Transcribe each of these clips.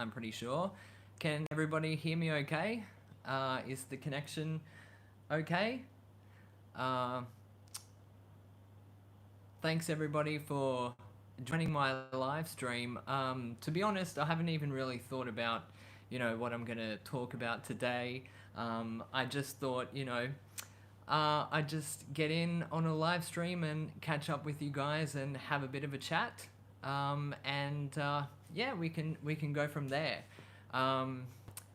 I'm pretty sure. Can everybody hear me okay? Is the connection okay? Uh, Thanks everybody for joining my live stream. To be honest, I haven't even really thought about, what I'm going to talk about today. I just thought, I'd just get in on a live stream and catch up with you guys and have a bit of a chat. Yeah, we can go from there. Um,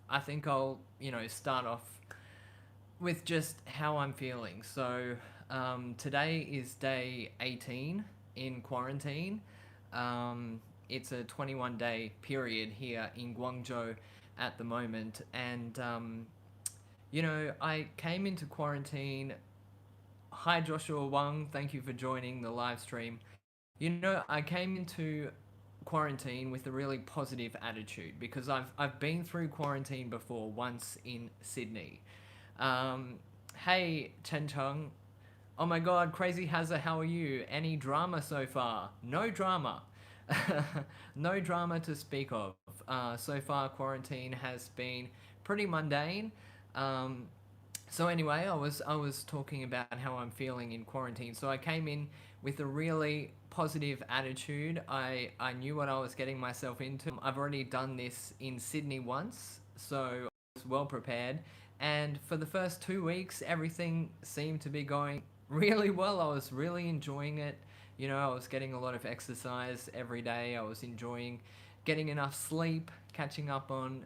I think I'll, start off with just how I'm feeling. So today is day 18 in quarantine. It's a 21-day period here in Guangzhou at the moment, and I came into quarantine. Hi Joshua Wang, thank you for joining the live stream. I came into quarantine with a really positive attitude because I've been through quarantine before, once in Sydney. Hey Chen Cheng, oh my god, Crazy Hazza, how are you? Any drama so far? No drama. No drama to speak of. So far, quarantine has been pretty mundane. Um, so anyway, I was talking about how I'm feeling in quarantine. So I came in with a really positive attitude. I knew what I was getting myself into. I've already done this in Sydney once, so I was well prepared. And for the first 2 weeks, everything seemed to be going really well. I was really enjoying it. I was getting a lot of exercise every day. I was enjoying getting enough sleep, catching up on,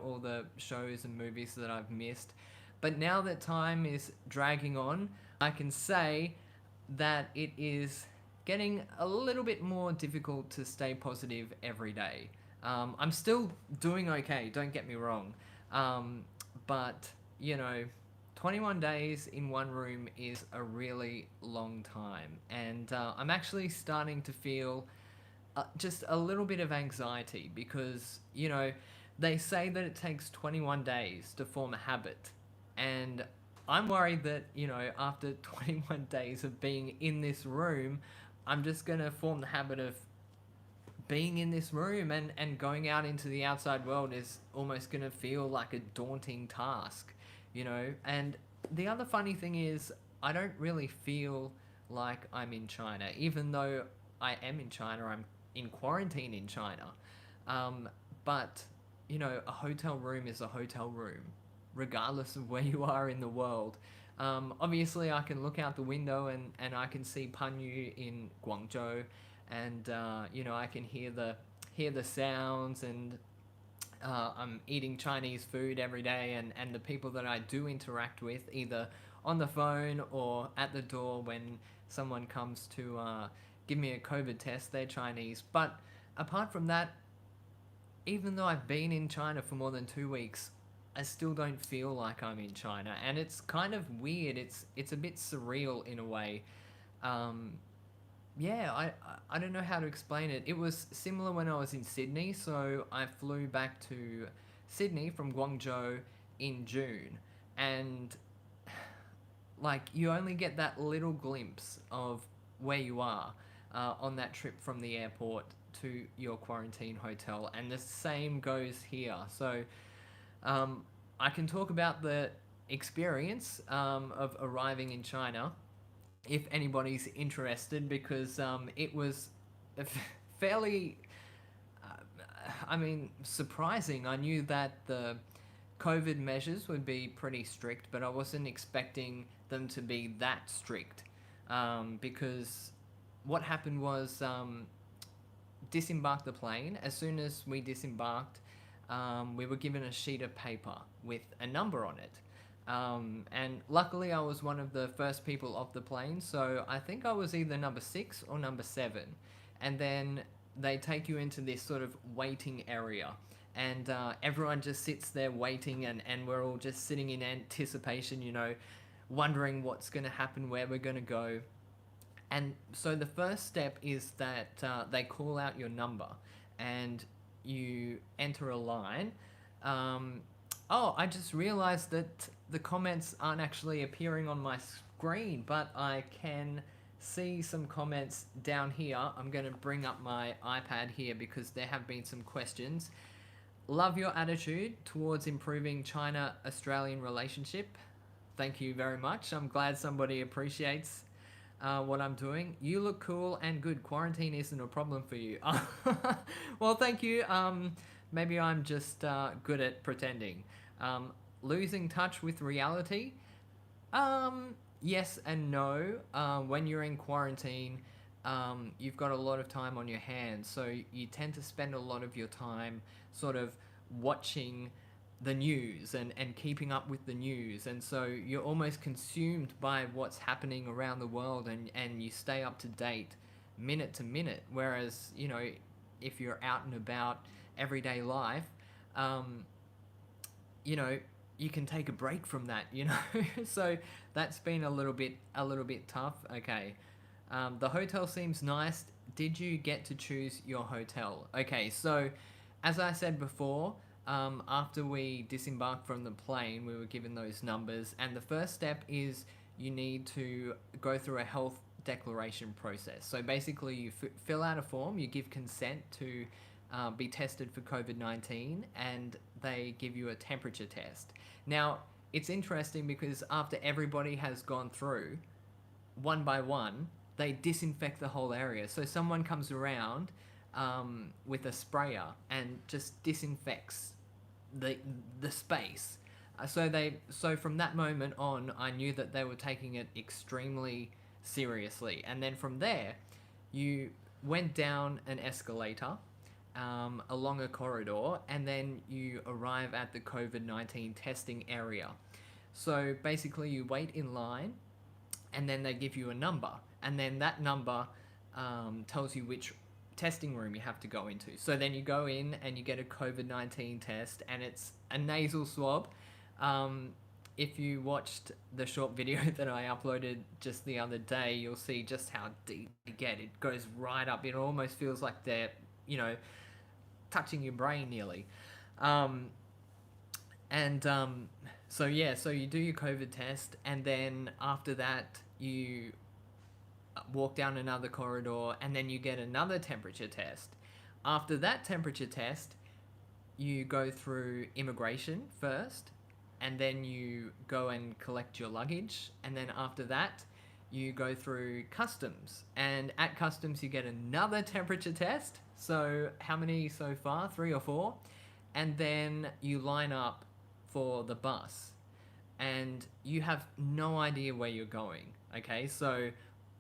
all the shows and movies that I've missed. But now that time is dragging on, I can say that it is getting a little bit more difficult to stay positive every day. I'm still doing okay, don't get me wrong. But, 21 days in one room is a really long time. And I'm actually starting to feel just a little bit of anxiety because, they say that it takes 21 days to form a habit. And I'm worried that, after 21 days of being in this room, I'm just going to form the habit of being in this room, and going out into the outside world is almost going to feel like a daunting task, And the other funny thing is, I don't really feel like I'm in China, even though I am in China, I'm in quarantine in China. But, a hotel room is a hotel room, regardless of where you are in the world. Obviously, I can look out the window and I can see Panyu in Guangzhou, and I can hear the sounds, and I'm eating Chinese food every day, and the people that I do interact with, either on the phone or at the door when someone comes to give me a COVID test, they're Chinese. But apart from that, even though I've been in China for more than 2 weeks, I still don't feel like I'm in China, and it's kind of weird. It's a bit surreal in a way. Um, yeah, I don't know how to explain it. It was similar when I was in Sydney, so I flew back to Sydney from Guangzhou in June, and like you only get that little glimpse of where you are on that trip from the airport to your quarantine hotel, and the same goes here. So I can talk about the experience of arriving in China if anybody's interested, because it was fairly, surprising. I knew that the COVID measures would be pretty strict, but I wasn't expecting them to be that strict, because what happened was, disembarked the plane. As soon as we disembarked, we were given a sheet of paper with a number on it. And luckily, I was one of the first people off the plane, so I think I was either number 6 or number 7. And then they take you into this sort of waiting area, and everyone just sits there waiting, and we're all just sitting in anticipation, wondering what's going to happen, where we're going to go. And so the first step is that they call out your number, and you enter a line. Oh, I just realized that the comments aren't actually appearing on my screen, but I can see some comments down here. I'm going to bring up my iPad here because there have been some questions. Love your attitude towards improving China-Australian relationship. Thank you very much. I'm glad somebody appreciates what I'm doing. You look cool and good. Quarantine isn't a problem for you. Well, thank you. Maybe I'm just good at pretending. Um, Losing touch with reality. Yes and no. When you're in quarantine, you've got a lot of time on your hands, so you tend to spend a lot of your time sort of watching the news and keeping up with the news, and so you're almost consumed by what's happening around the world, and you stay up to date minute to minute. Whereas, if you're out and about everyday life, um, you know you can take a break from that. So that's been a little bit tough. Okay. The hotel seems nice. Did you get to choose your hotel? Okay, so as I said before, after we disembarked from the plane, we were given those numbers, and the first step is you need to go through a health declaration process. So basically, you fill out a form, you give consent to be tested for COVID-19, and they give you a temperature test. Now, it's interesting because after everybody has gone through, one by one, they disinfect the whole area. So someone comes around with a sprayer and just disinfects the the space. So from that moment on, I knew that they were taking it extremely seriously. And then from there, you went down an escalator, along a corridor, and then you arrive at the COVID-19 testing area. So basically, you wait in line, and then they give you a number, and then that number tells you which testing room you have to go into. So then you go in and you get a COVID-19 test, and it's a nasal swab. If you watched the short video that I uploaded just the other day, you'll see just how deep you get. It goes right up. It almost feels like they're, touching your brain nearly. Um, and so yeah, so you do your COVID test, and then after that you walk down another corridor, and then you get another temperature test. After that temperature test, you go through immigration first, and then you go and collect your luggage, and then after that you go through customs, and at customs you get another temperature test. So how many so far? 3 or 4. And then you line up for the bus, and you have no idea where you're going. Okay, so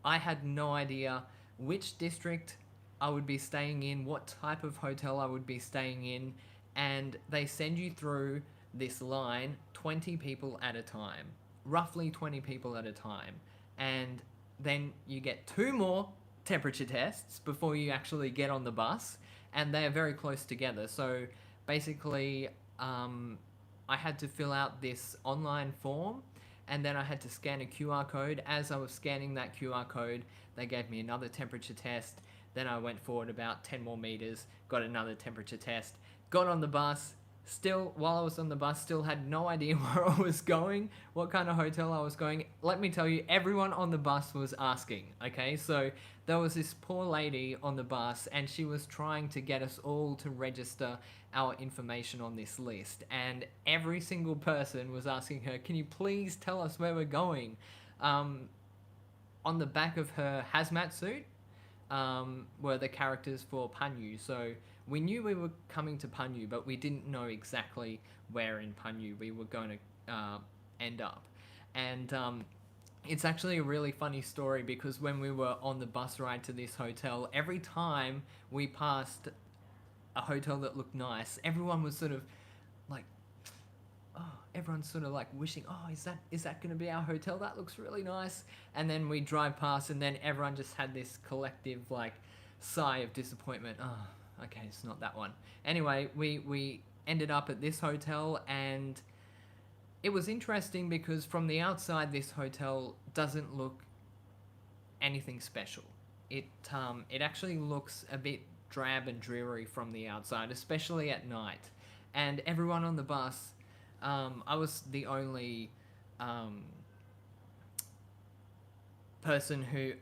I had no idea which district I would be staying in, what type of hotel I would be staying in, and they send you through this line 20 people at a time, roughly 20 people at a time, and then you get 2 more temperature tests before you actually get on the bus, and they are very close together. So basically, I had to fill out this online form, and then I had to scan a QR code. As I was scanning that QR code, they gave me another temperature test. Then I went forward about 10 more meters, got another temperature test, got on the bus. Still, while I was on the bus, still had no idea where I was going, what kind of hotel I was going. Let me tell you, everyone on the bus was asking, okay? So there was this poor lady on the bus, and she was trying to get us all to register our information on this list. And every single person was asking her, can you please tell us where we're going? On the back of her hazmat suit were the characters for Panyu. So we knew we were coming to Panyu, but we didn't know exactly where in Panyu we were going to end up. And it's actually a really funny story, because when we were on the bus ride to this hotel, every time we passed a hotel that looked nice, everyone was sort of like, everyone's sort of like wishing, is that going to be our hotel? That looks really nice. And then we drive past, and then everyone just had this collective like sigh of disappointment. Okay, it's not that one. Anyway, we ended up at this hotel, and it was interesting because from the outside, this hotel doesn't look anything special. It actually looks a bit drab and dreary from the outside, especially at night. And everyone on the bus, I was the only person who,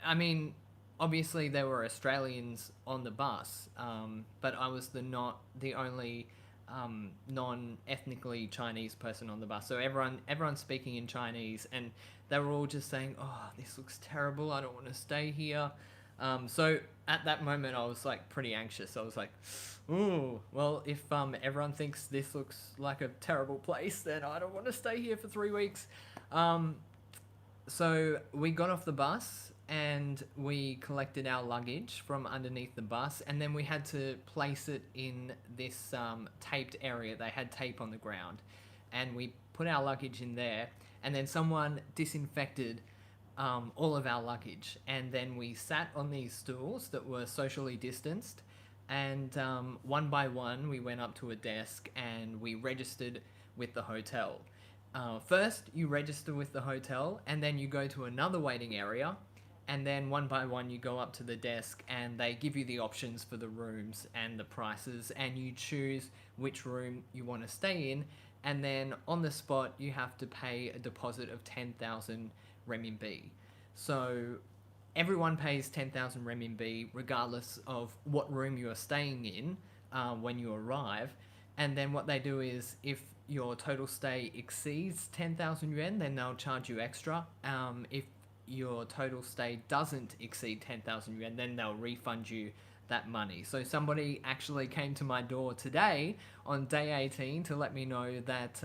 I mean, obviously there were Australians on the bus, but I was not the only non-ethnically Chinese person on the bus. So everyone's speaking in Chinese, and they were all just saying, "Oh, this looks terrible. I don't want to stay here." So at that moment, I was like pretty anxious. I was like, "Ooh, well, if everyone thinks this looks like a terrible place, then I don't want to stay here for 3 weeks." Um, so we got off the bus and we collected our luggage from underneath the bus, and then we had to place it in this taped area. They had tape on the ground, and we put our luggage in there, and then someone disinfected all of our luggage, and then we sat on these stools that were socially distanced, and one by one we went up to a desk and we registered with the hotel. First, you register with the hotel, and then you go to another waiting area, and then one by one you go up to the desk, and they give you the options for the rooms and the prices, and you choose which room you want to stay in, and then on the spot you have to pay a deposit of 10,000 renminbi. So everyone pays 10,000 renminbi regardless of what room you are staying in when you arrive. And then what they do is, if your total stay exceeds 10,000 yuan, then they'll charge you extra. If your total stay doesn't exceed 10,000 yuan, then they'll refund you that money. So somebody actually came to my door today on day 18 to let me know that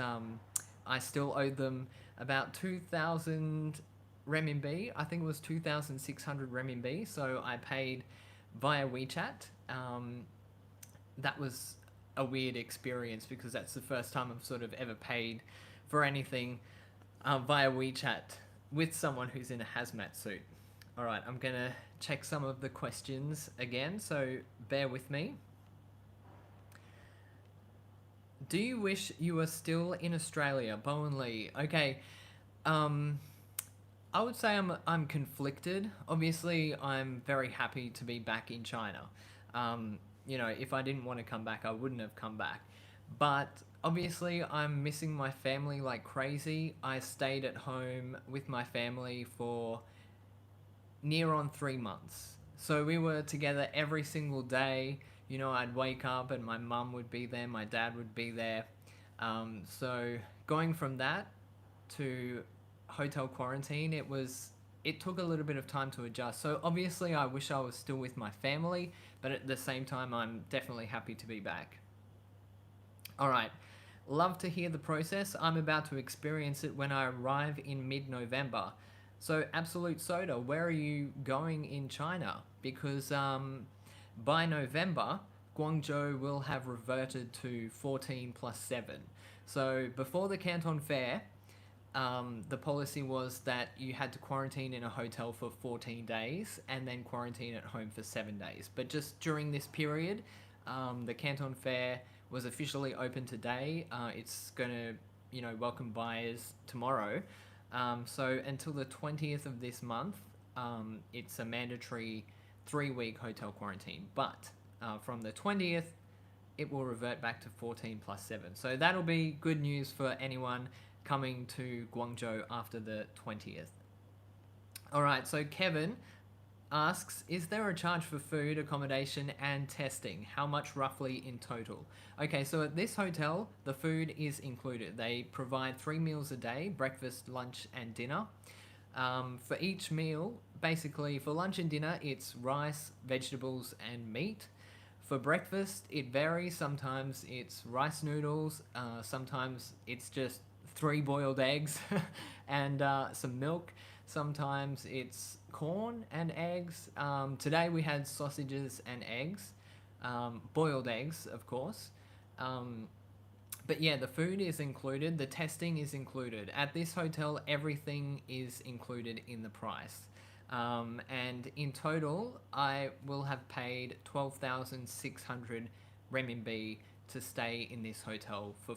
I still owed them about 2,000 renminbi. I think it was 2,600 renminbi. So I paid via Wechat. That was a weird experience because that's the first time I've sort of ever paid for anything via Wechat with someone who's in a hazmat suit. All right, I'm gonna check some of the questions again, so bear with me. Do you wish you were still in Australia? Bowen Lee. Okay, I would say I'm conflicted. Obviously, I'm very happy to be back in China. You know, if I didn't want to come back, I wouldn't have come back. But obviously, I'm missing my family like crazy. I stayed at home with my family for near on 3 months. So we were together every single day. You know, I'd wake up and my mum would be there, my dad would be there. So going from that to hotel quarantine, it took a little bit of time to adjust. So obviously I wish I was still with my family, but at the same time I'm definitely happy to be back. Alright, love to hear the process. I'm about to experience it when I arrive in mid-November. So Absolute Soda, where are you going in China? Because by November, Guangzhou will have reverted to 14 plus 7. So before the Canton Fair, the policy was that you had to quarantine in a hotel for 14 days and then quarantine at home for 7 days. But just during this period, the Canton Fair was officially open today. It's going to, you know, welcome buyers tomorrow. So until the 20th of this month, it's a mandatory 3-week hotel quarantine. But from the 20th, it will revert back to 14 plus 7. So that'll be good news for anyone coming to Guangzhou after the 20th. Alright, so Kevin asks, is there a charge for food, accommodation and testing? How much roughly in total? Okay, so at this hotel, the food is included. They provide 3 meals a day, breakfast, lunch and dinner. For each meal, basically for lunch and dinner, it's rice, vegetables and meat. For breakfast, it varies. Sometimes it's rice noodles, sometimes it's just 3 boiled eggs and some milk. Sometimes it's corn and eggs. Today we had sausages and eggs, boiled eggs, of course. But yeah, the food is included. The testing is included. At this hotel, everything is included in the price. And in total, I will have paid 12,600 renminbi to stay in this hotel for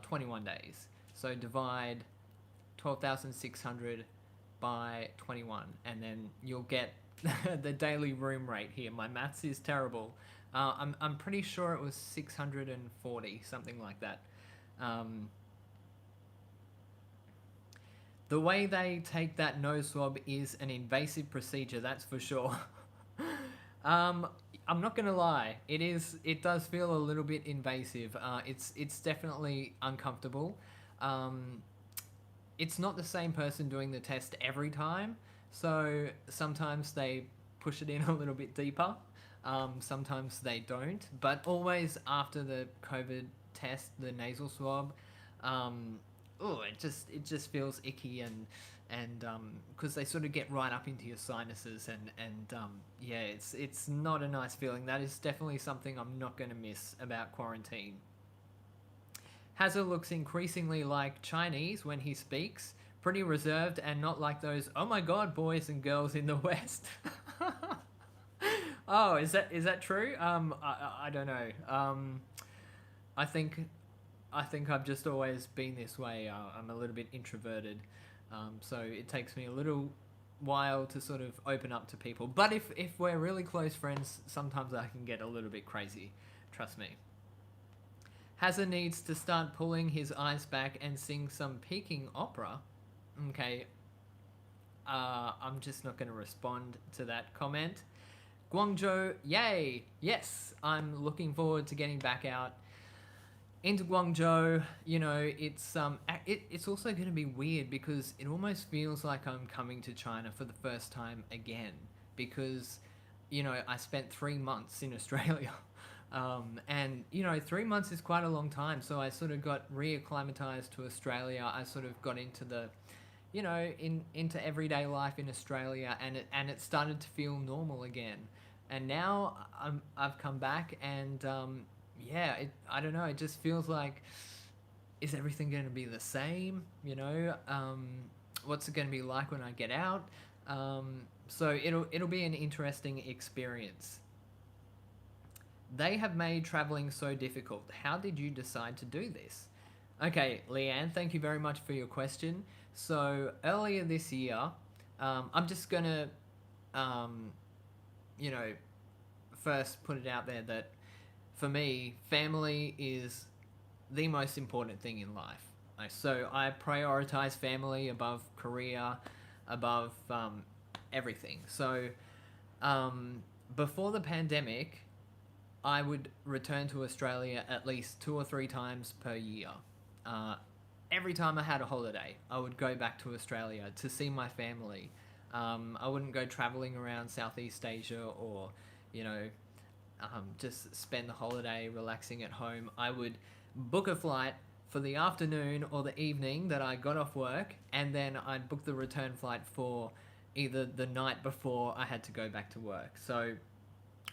21 days. So divide 12,600 by 21, and then you'll get the daily room rate here. My maths is terrible. I'm pretty sure it was 640, something like that. The way they take that nose swab is an invasive procedure, that's for sure. um, I'm not gonna lie, it is. It does feel a little bit invasive. It's definitely uncomfortable. Um, it's not the same person doing the test every time, so sometimes they push it in a little bit deeper. Sometimes they don't, but always after the COVID test, the nasal swab, um, oh, it just feels icky and because they sort of get right up into your sinuses and yeah, it's not a nice feeling. That is definitely something I'm not going to miss about quarantine. Hazza looks increasingly like Chinese when he speaks, pretty reserved and not like those oh my god boys and girls in the West. Oh, is that true? I don't know. I think I think I've just always been this way. I'm a little bit introverted, so it takes me a little while to sort of open up to people. But if we're really close friends, sometimes I can get a little bit crazy. Trust me. Hazza needs to start pulling his eyes back and sing some Peking opera. Okay, I'm just not going to respond to that comment. Guangzhou, yay! Yes, I'm looking forward to getting back out into Guangzhou. You know, it's also going to be weird because it almost feels like I'm coming to China for the first time again because, I spent 3 months in Australia. And 3 months is quite a long time, so I sort of got reacclimatized to Australia. I sort of got into the into everyday life in Australia, and it started to feel normal again. And now I've come back, and yeah, I don't know. It just feels like, is everything going to be the same? What's it going to be like when I get out? So it'll be an interesting experience. They have made traveling so difficult. How did you decide to do this? Okay, Leanne, thank you very much for your question. So earlier this year, I'm just gonna, um, you know, first put it out there that for me, family is the most important thing in life. So I prioritize family above career, above everything. So before the pandemic, I would return to Australia at least 2 or 3 times per year. Uh, every time I had a holiday, I would go back to Australia to see my family. I wouldn't go traveling around Southeast Asia or, you know, just spend the holiday relaxing at home. I would book a flight for the afternoon or the evening that I got off work, and then I'd book the return flight for either the night before I had to go back to work. So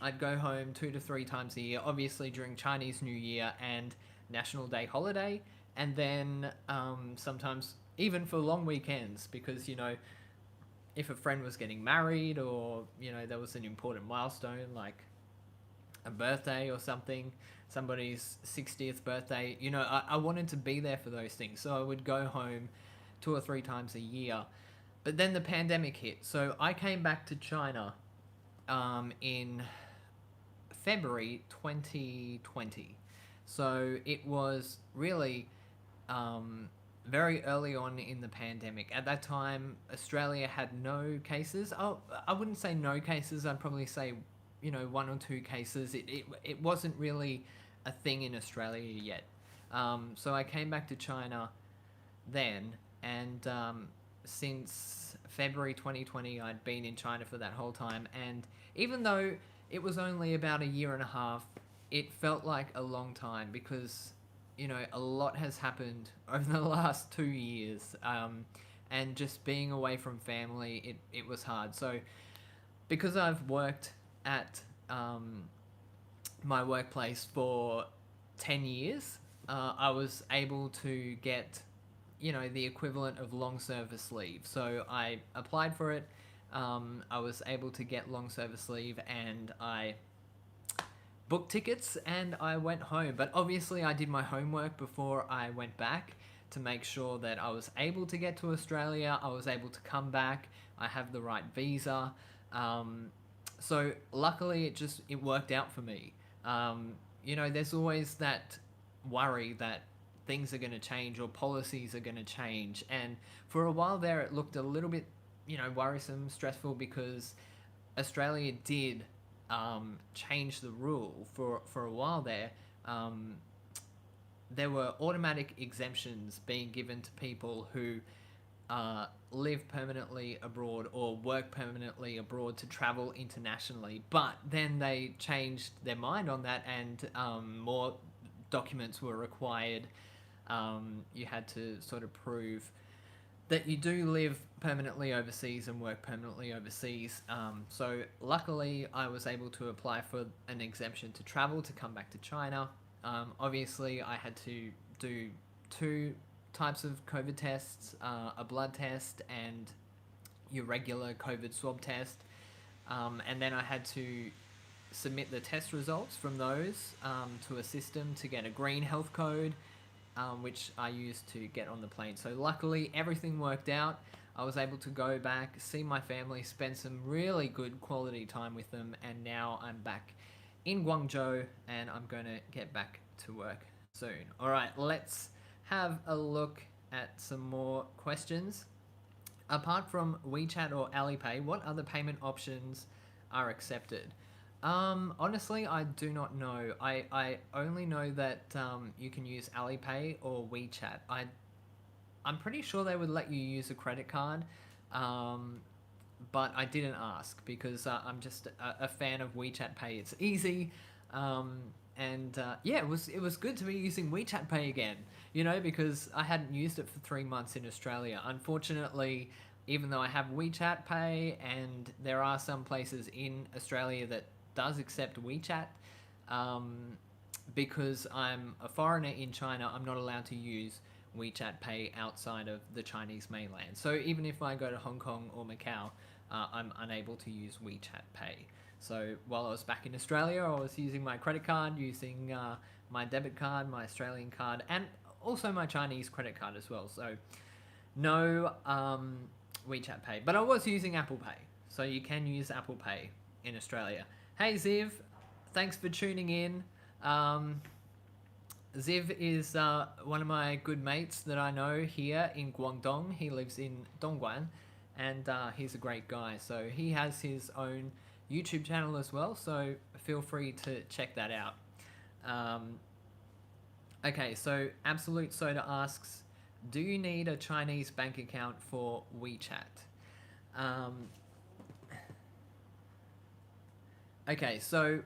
I'd go home 2 to 3 times a year, obviously during Chinese New Year and National Day holiday, and then sometimes even for long weekends because, if a friend was getting married or, there was an important milestone like a birthday or something, somebody's 60th birthday, I wanted to be there for those things. So I would go home 2 or 3 times a year. But then the pandemic hit. So I came back to China in February 2020. So it was really very early on in the pandemic. At that time, Australia had no cases. Oh, I wouldn't say no cases. I'd probably say, 1 or 2 cases. It wasn't really a thing in Australia yet. So I came back to China then, and since February 2020, I'd been in China for that whole time. And even though it was only about a year and a half, it felt like a long time because, a lot has happened over the last 2 years. And just being away from family, it was hard. So because I've worked at my workplace for 10 years, I was able to get, the equivalent of long service leave. So I applied for it. I was able to get long service leave and I booked tickets and I went home. But obviously I did my homework before I went back to make sure that I was able to get to Australia. I was able to come back. I have the right visa. So luckily it worked out for me. There's always that worry that things are going to change or policies are going to change. And for a while there, it looked a little bit, worrisome, stressful, because Australia did change the rule for a while there. Um, there were automatic exemptions being given to people who live permanently abroad or work permanently abroad to travel internationally. But then they changed their mind on that, and more documents were required. You had to sort of prove that you do live permanently overseas and work permanently overseas. So luckily, I was able to apply for an exemption to travel to come back to China. Obviously, I had to do two types of COVID tests, a blood test and your regular COVID swab test. And then I had to submit the test results from those to a system to get a green health code, which I used to get on the plane. So luckily, everything worked out. I was able to go back, see my family, spend some really good quality time with them, and now I'm back in Guangzhou, and I'm going to get back to work soon. All right, let's have a look at some more questions. Apart from WeChat or Alipay, what other payment options are accepted? Honestly, I do not know. I only know that you can use Alipay or WeChat. I'm pretty sure they would let you use a credit card, but I didn't ask because I'm just a fan of WeChat Pay. It's easy, and yeah, it was good to be using WeChat Pay again. Because I hadn't used it for 3 months in Australia. Unfortunately, even though I have WeChat Pay, and there are some places in Australia that does accept WeChat, because I'm a foreigner in China, I'm not allowed to use WeChat Pay outside of the Chinese mainland. So even if I go to Hong Kong or Macau, I'm unable to use WeChat Pay. So while I was back in Australia, I was using my credit card, using my debit card, my Australian card, and also my Chinese credit card as well. So no WeChat Pay. But I was using Apple Pay. So you can use Apple Pay in Australia. Hey Ziv, thanks for tuning in. Ziv is one of my good mates that I know here in Guangdong. He lives in Dongguan, and he's a great guy. So he has his own YouTube channel as well, so feel free to check that out. Okay, so Absolute Soda asks, do you need a Chinese bank account for WeChat? Okay, so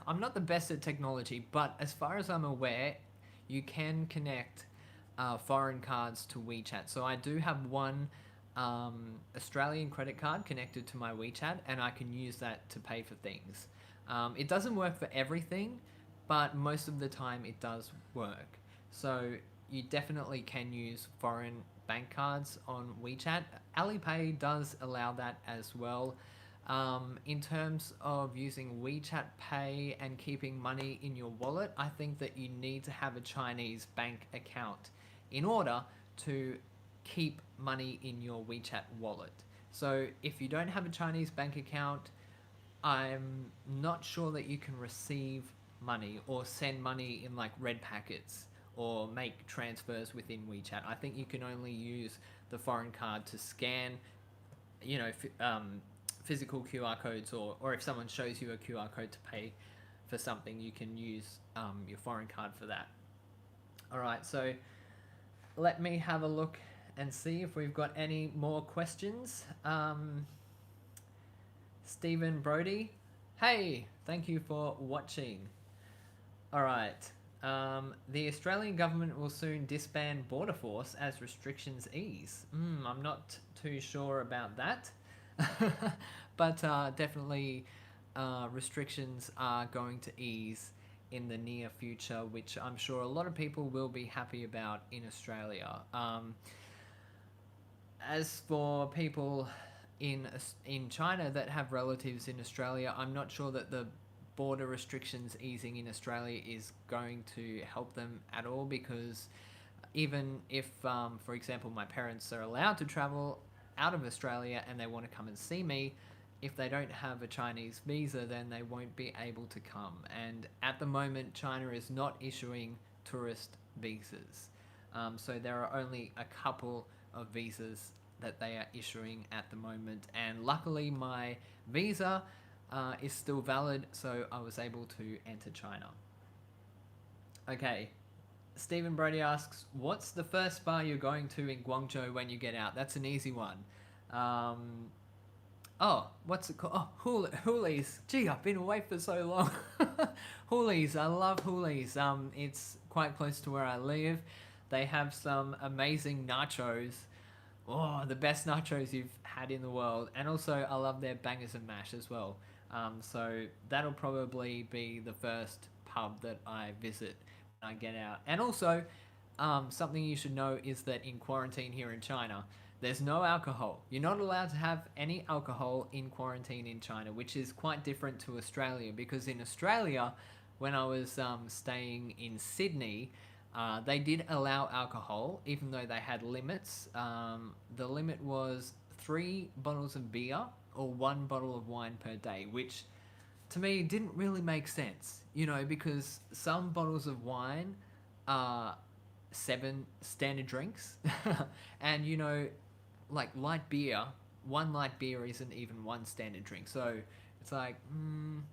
I'm not the best at technology, but as far as I'm aware, you can connect foreign cards to WeChat. So I do have one Australian credit card connected to my WeChat, and I can use that to pay for things. It doesn't work for everything, but most of the time it does work. So you definitely can use foreign bank cards on WeChat. Alipay does allow that as well. In terms of using WeChat Pay and keeping money in your wallet, I think that you need to have a Chinese bank account in order to keep money in your WeChat wallet. So if you don't have a Chinese bank account, I'm not sure that you can receive money or send money in like red packets or make transfers within WeChat. I think you can only use the foreign card to scan, physical QR codes, or if someone shows you a QR code to pay for something, you can use your foreign card for that. All right, so let me have a look and see if we've got any more questions. Stephen Brody, hey, thank you for watching. All right, the Australian government will soon disband Border Force as restrictions ease. I'm not too sure about that. But definitely restrictions are going to ease in the near future, which I'm sure a lot of people will be happy about in Australia. As for people in China that have relatives in Australia, I'm not sure that the border restrictions easing in Australia is going to help them at all, because even if, for example, my parents are allowed to travel out of Australia and they want to come and see me, if they don't have a Chinese visa, then they won't be able to come. And at the moment, China is not issuing tourist visas. So there are only a couple of visas that they are issuing at the moment, and luckily my visa is still valid, so I was able to enter China. Okay, Stephen Brody asks, "What's the first bar you're going to in Guangzhou when you get out?" That's an easy one. Um, what's it called? Oh, Hoolies. Gee, I've been away for so long. Hoolies. I love Hoolies. It's quite close to where I live. They have some amazing nachos. Oh, the best nachos you've had in the world. And also, I love their bangers and mash as well. So that'll probably be the first pub that I visit when I get out. And also, something you should know is that in quarantine here in China, there's no alcohol. You're not allowed to have any alcohol in quarantine in China, which is quite different to Australia. Because in Australia, when I was staying in Sydney, they did allow alcohol, even though they had limits. The limit was 3 bottles of beer or 1 bottle of wine per day, which to me didn't really make sense, because some bottles of wine are 7 standard drinks, and like light beer, one light beer isn't even 1 standard drink. So it's like, am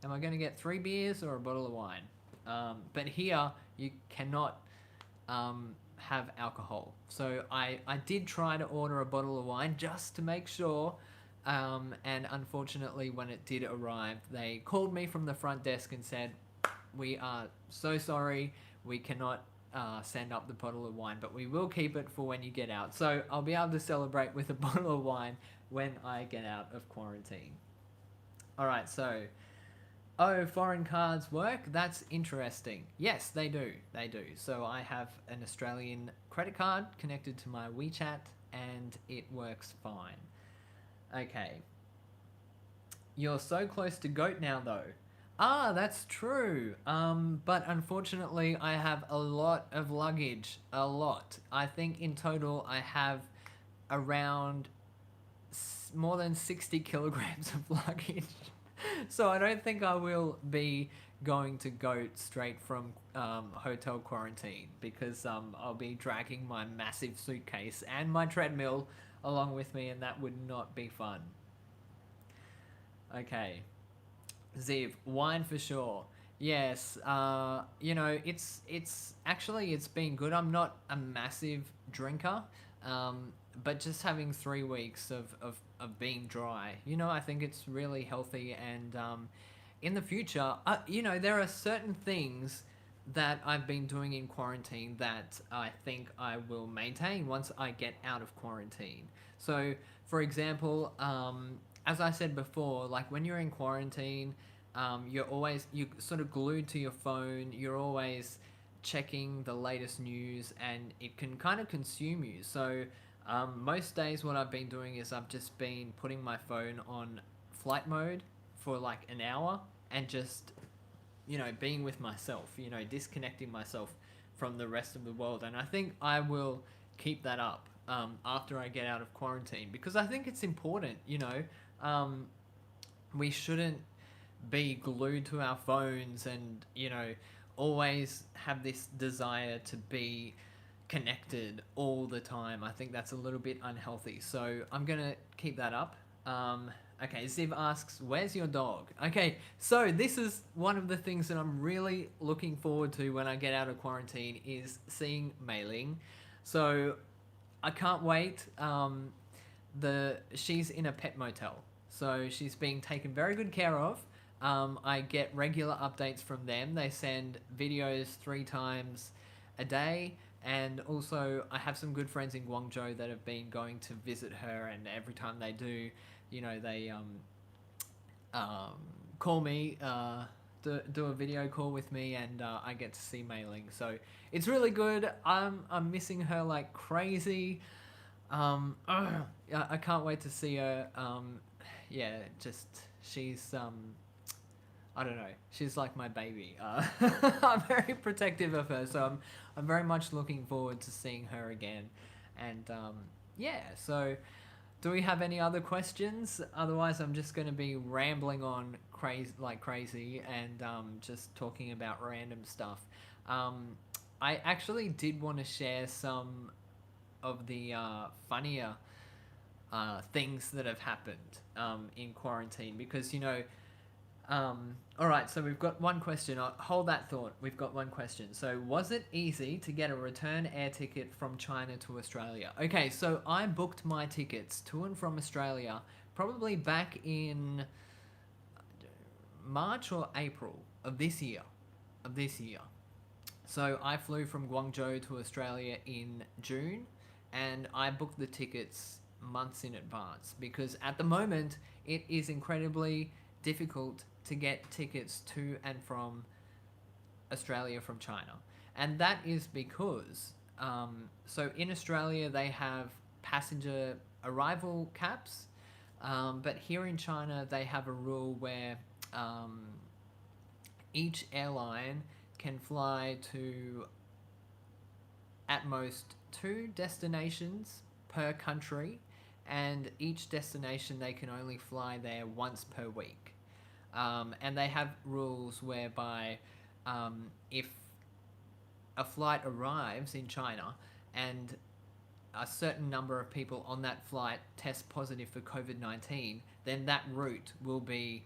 I going to get 3 beers or a bottle of wine? But here you cannot have alcohol. So I did try to order a bottle of wine just to make sure. And unfortunately, when it did arrive, they called me from the front desk and said, "We are so sorry, we cannot send up the bottle of wine, but we will keep it for when you get out." So I'll be able to celebrate with a bottle of wine when I get out of quarantine. Alright, so, foreign cards work? That's interesting. Yes, they do. They do. So I have an Australian credit card connected to my WeChat, and it works fine. Okay. You're so close to goat now, though. Ah, that's true. But unfortunately, I have a lot of luggage. A lot. I think in total, I have around more than 60 kilograms of luggage. So I don't think I will be going to goat straight from hotel quarantine, because I'll be dragging my massive suitcase and my treadmill along with me, and that would not be fun. Okay. Ziv, wine for sure. Yes, it's actually it's been good. I'm not a massive drinker, but just having 3 weeks of being dry, I think it's really healthy. And in the future, there are certain things that I've been doing in quarantine that I think I will maintain once I get out of quarantine. So, for example, as I said before, like when you're in quarantine, you sort of glued to your phone. You're always checking the latest news, and it can kind of consume you. So, most days, what I've been doing is I've just been putting my phone on flight mode for like an hour, and just being with myself, disconnecting myself from the rest of the world. And I think I will keep that up after I get out of quarantine, because I think it's important. We shouldn't be glued to our phones and always have this desire to be connected all the time. I think that's a little bit unhealthy, so I'm gonna keep that up. Okay, Ziv asks, "Where's your dog?" Okay, so this is one of the things that I'm really looking forward to when I get out of quarantine, is seeing Mei Ling. So I can't wait. She's in a pet motel, so she's being taken very good care of. I get regular updates from them. They send videos 3 times a day. And also, I have some good friends in Guangzhou that have been going to visit her, and every time they do, they call me, do a video call with me, and I get to see Mei Ling. So it's really good. I'm missing her like crazy. I can't wait to see her. She's I don't know. She's like my baby. I'm very protective of her, so I'm very much looking forward to seeing her again. And so do we have any other questions? Otherwise, I'm just going to be rambling on crazy and just talking about random stuff. I actually did want to share some of the funnier things that have happened in quarantine because, all right, so we've got one question. Hold that thought. We've got one question. So, was it easy to get a return air ticket from China to Australia? Okay, so I booked my tickets to and from Australia probably back in March or April of this year. Of this year. So I flew from Guangzhou to Australia in June, and I booked the tickets months in advance because at the moment it is incredibly difficult to get tickets to and from Australia from China. And that is because, so in Australia they have passenger arrival caps, but here in China they have a rule where um, each airline can fly to at most 2 destinations per country, and each destination they can only fly there once per week. And they have rules whereby if a flight arrives in China and a certain number of people on that flight test positive for COVID-19, then that route will be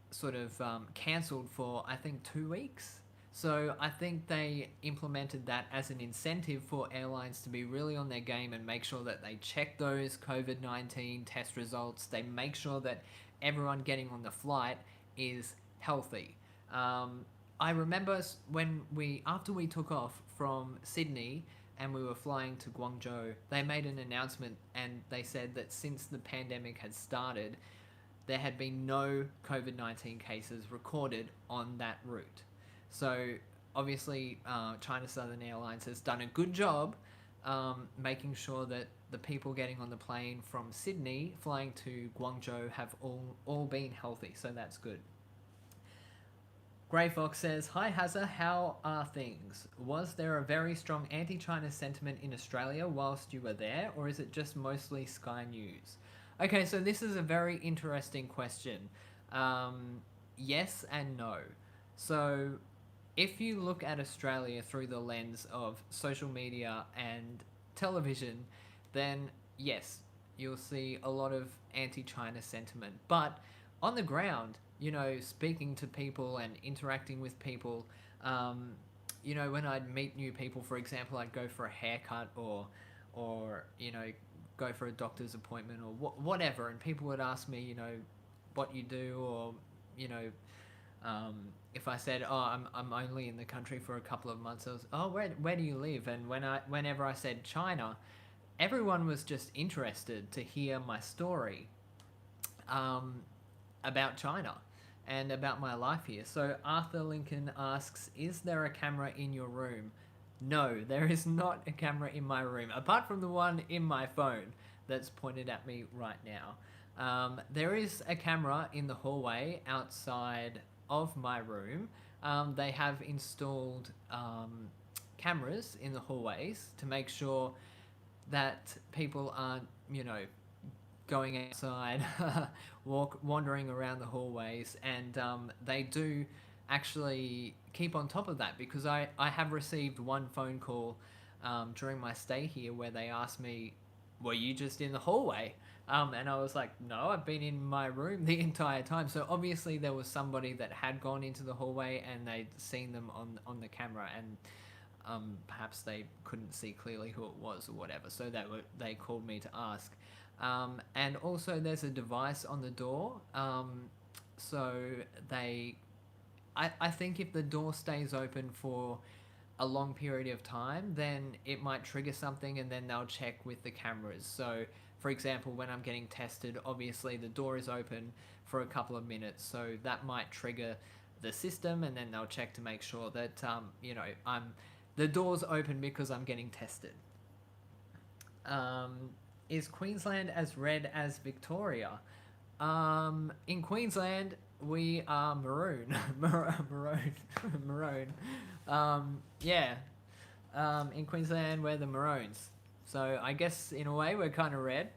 sort of cancelled for, I think, 2 weeks. So I think they implemented that as an incentive for airlines to be really on their game and make sure that they check those COVID-19 test results. They make sure that everyone getting on the flight is healthy. I remember after we took off from Sydney and we were flying to Guangzhou, they made an announcement and they said that since the pandemic had started, there had been no COVID-19 cases recorded on that route. So obviously, China Southern Airlines has done a good job making sure that the people getting on the plane from Sydney flying to Guangzhou have all been healthy. So that's good. Grey Fox says, "Hi Hazza, how are things? Was there a very strong anti-China sentiment in Australia whilst you were there, or is it just mostly Sky News?" Okay, so this is a very interesting question. Yes and no. So if you look at Australia through the lens of social media and television, then yes, you'll see a lot of anti-China sentiment. But on the ground, speaking to people and interacting with people, when I'd meet new people, for example, I'd go for a haircut or go for a doctor's appointment or whatever, and people would ask me, what you do, or if I said, "Oh, I'm only in the country for a couple of months," I was, "Oh, where do you live?" And whenever I said China, everyone was just interested to hear my story about China and about my life here. So Arthur Lincoln asks, "Is there a camera in your room?" No, there is not a camera in my room, apart from the one in my phone that's pointed at me right now. There is a camera in the hallway outside of my room. They have installed cameras in the hallways to make sure that people aren't, going outside, wandering around the hallways, and they do actually keep on top of that because I have received one phone call during my stay here where they asked me, "Were you just in the hallway?" And I was like, "No, I've been in my room the entire time." So obviously there was somebody that had gone into the hallway and they'd seen them on the camera, and perhaps they couldn't see clearly who it was or whatever. So they called me to ask. And also there's a device on the door. So I think if the door stays open for a long period of time, then it might trigger something and then they'll check with the cameras. So for example, when I'm getting tested, obviously the door is open for a couple of minutes, so that might trigger the system, and then they'll check to make sure that the door's open because I'm getting tested. Is Queensland as red as Victoria? In Queensland, we are maroon. Maroon. Yeah. In Queensland, we're the Maroons. So I guess in a way we're kind of red.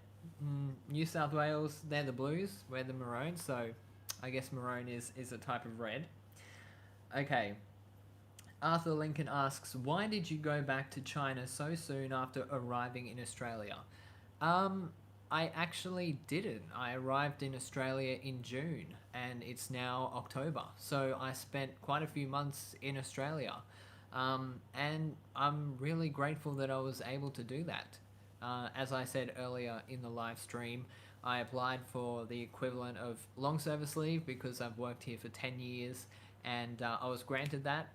New South Wales, they're the blues. We're the Maroons. So I guess maroon is a type of red. Okay. Arthur Lincoln asks, why did you go back to China so soon after arriving in Australia? Um, I actually didn't. I arrived in Australia in June and it's now October. So I spent quite a few months in Australia. And I'm really grateful that I was able to do that. As I said earlier in the live stream, I applied for the equivalent of long service leave because I've worked here for 10 years and I was granted that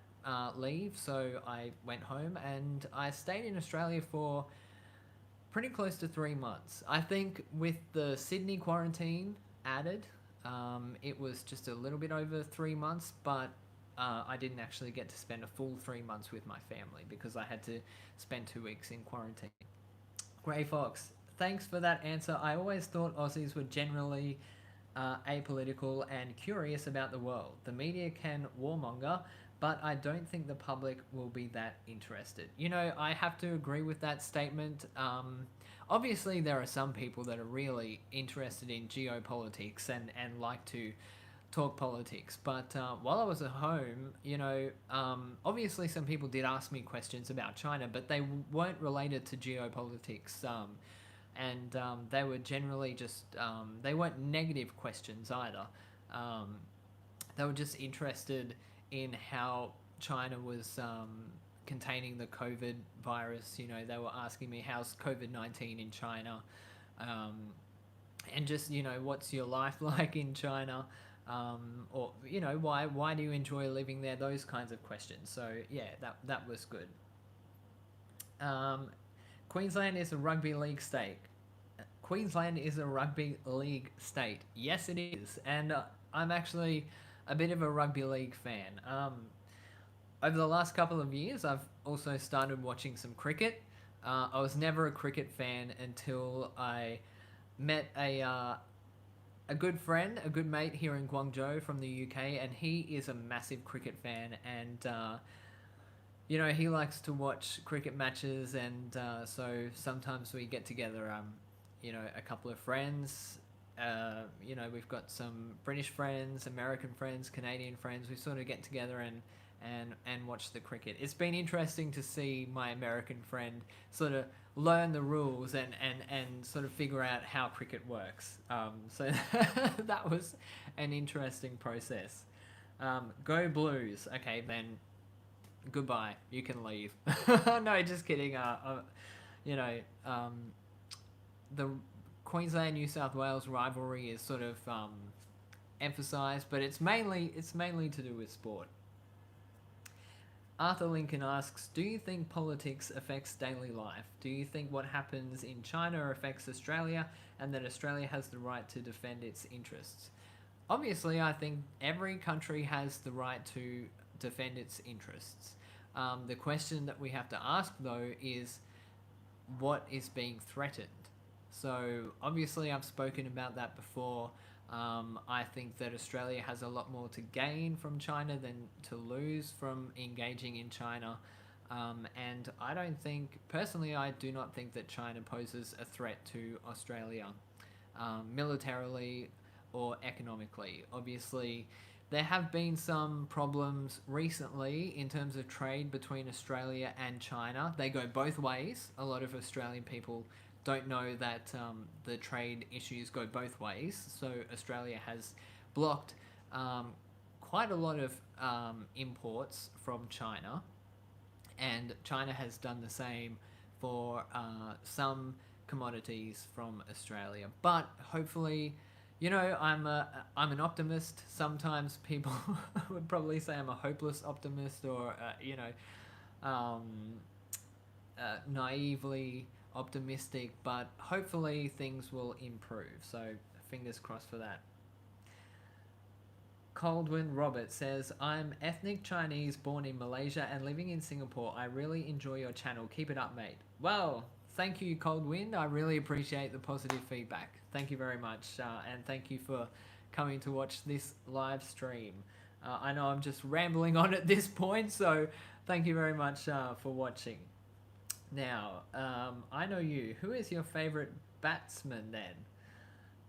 leave. So I went home and I stayed in Australia for pretty close to 3 months. I think with the Sydney quarantine added, it was just a little bit over 3 months, but I didn't actually get to spend a full 3 months with my family because I had to spend 2 weeks in quarantine. Grey Fox, thanks for that answer. I always thought Aussies were generally apolitical and curious about the world. The media can warmonger, but I don't think the public will be that interested. You know, I have to agree with that statement. Obviously, there are some people that are really interested in geopolitics and like to talk politics. But while I was at home, you know, obviously some people did ask me questions about China, but they weren't related to geopolitics. And they were generally just, they weren't negative questions either. Um, they were just interested in how China was containing the COVID virus. You know, they were asking me, how's COVID-19 in China? Um, and just, you know, what's your life like in China? Or, you know, why do you enjoy living there? Those kinds of questions. So, yeah, that was good. Um, Queensland is a rugby league state. Queensland is a rugby league state. Yes, it is. And I'm actually a bit of a rugby league fan. Over the last couple of years, I've also started watching some cricket. I was never a cricket fan until I met a good friend, a good mate here in Guangzhou from the UK, and he is a massive cricket fan. And you know, he likes to watch cricket matches, and so sometimes we get together. You know, a couple of friends. You know, we've got some British friends, American friends, Canadian friends. We sort of get together and watch the cricket. It's been interesting to see my American friend sort of learn the rules and sort of figure out how cricket works. So that was an interesting process. Go Blues. Okay, then goodbye. You can leave. No, just kidding. You know, the Queensland New South Wales rivalry is sort of emphasised, but it's mainly to do with sport. Arthur Lincoln asks, do you think politics affects daily life? Do you think what happens in China affects Australia and that Australia has the right to defend its interests? Obviously, I think every country has the right to defend its interests. The question that we have to ask, though, is what is being threatened? So, obviously, I've spoken about that before. I think that Australia has a lot more to gain from China than to lose from engaging in China. And I don't think, personally, I do not think that China poses a threat to Australia militarily or economically. Obviously, there have been some problems recently in terms of trade between Australia and China. They go both ways. A lot of Australian people don't know that the trade issues go both ways. So Australia has blocked quite a lot of imports from China, and China has done the same for some commodities from Australia. But hopefully, you know, I'm an optimist. Sometimes people would probably say I'm a hopeless optimist, or you know, naively optimistic, but hopefully things will improve. So fingers crossed for that. Coldwin Robert says, I'm ethnic Chinese born in Malaysia and living in Singapore. I really enjoy your channel. Keep it up, mate. Well, thank you, Coldwind. I really appreciate the positive feedback. Thank you very much. And thank you for coming to watch this live stream. I know I'm just rambling on at this point, so thank you very much for watching. Now, I know you. Who is your favourite batsman then?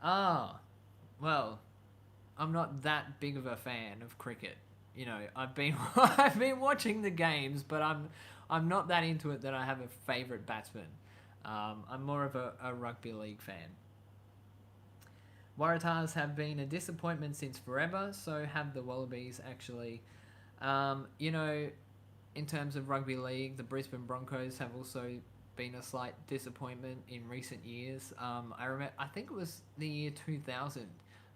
Ah, well, I'm not that big of a fan of cricket. you know, I've been I've been watching the games, but I'm not that into it that I have a favourite batsman. I'm more of a rugby league fan. Waratahs have been a disappointment since forever, so have the Wallabies actually. You know, in terms of rugby league, the Brisbane Broncos have also been a slight disappointment in recent years. I remember, I think it was the year 2000.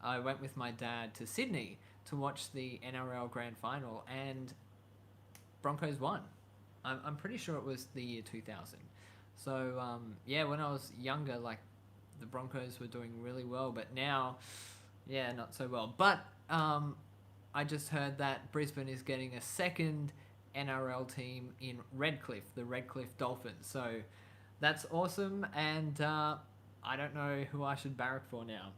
I went with my dad to Sydney to watch the NRL Grand Final, and Broncos won. I'm pretty sure it was the year 2000. So yeah, when I was younger, like the Broncos were doing really well, but now, yeah, not so well. But I just heard that Brisbane is getting a second NRL team in Redcliffe, the Redcliffe Dolphins. So that's awesome, and I don't know who I should barrack for now.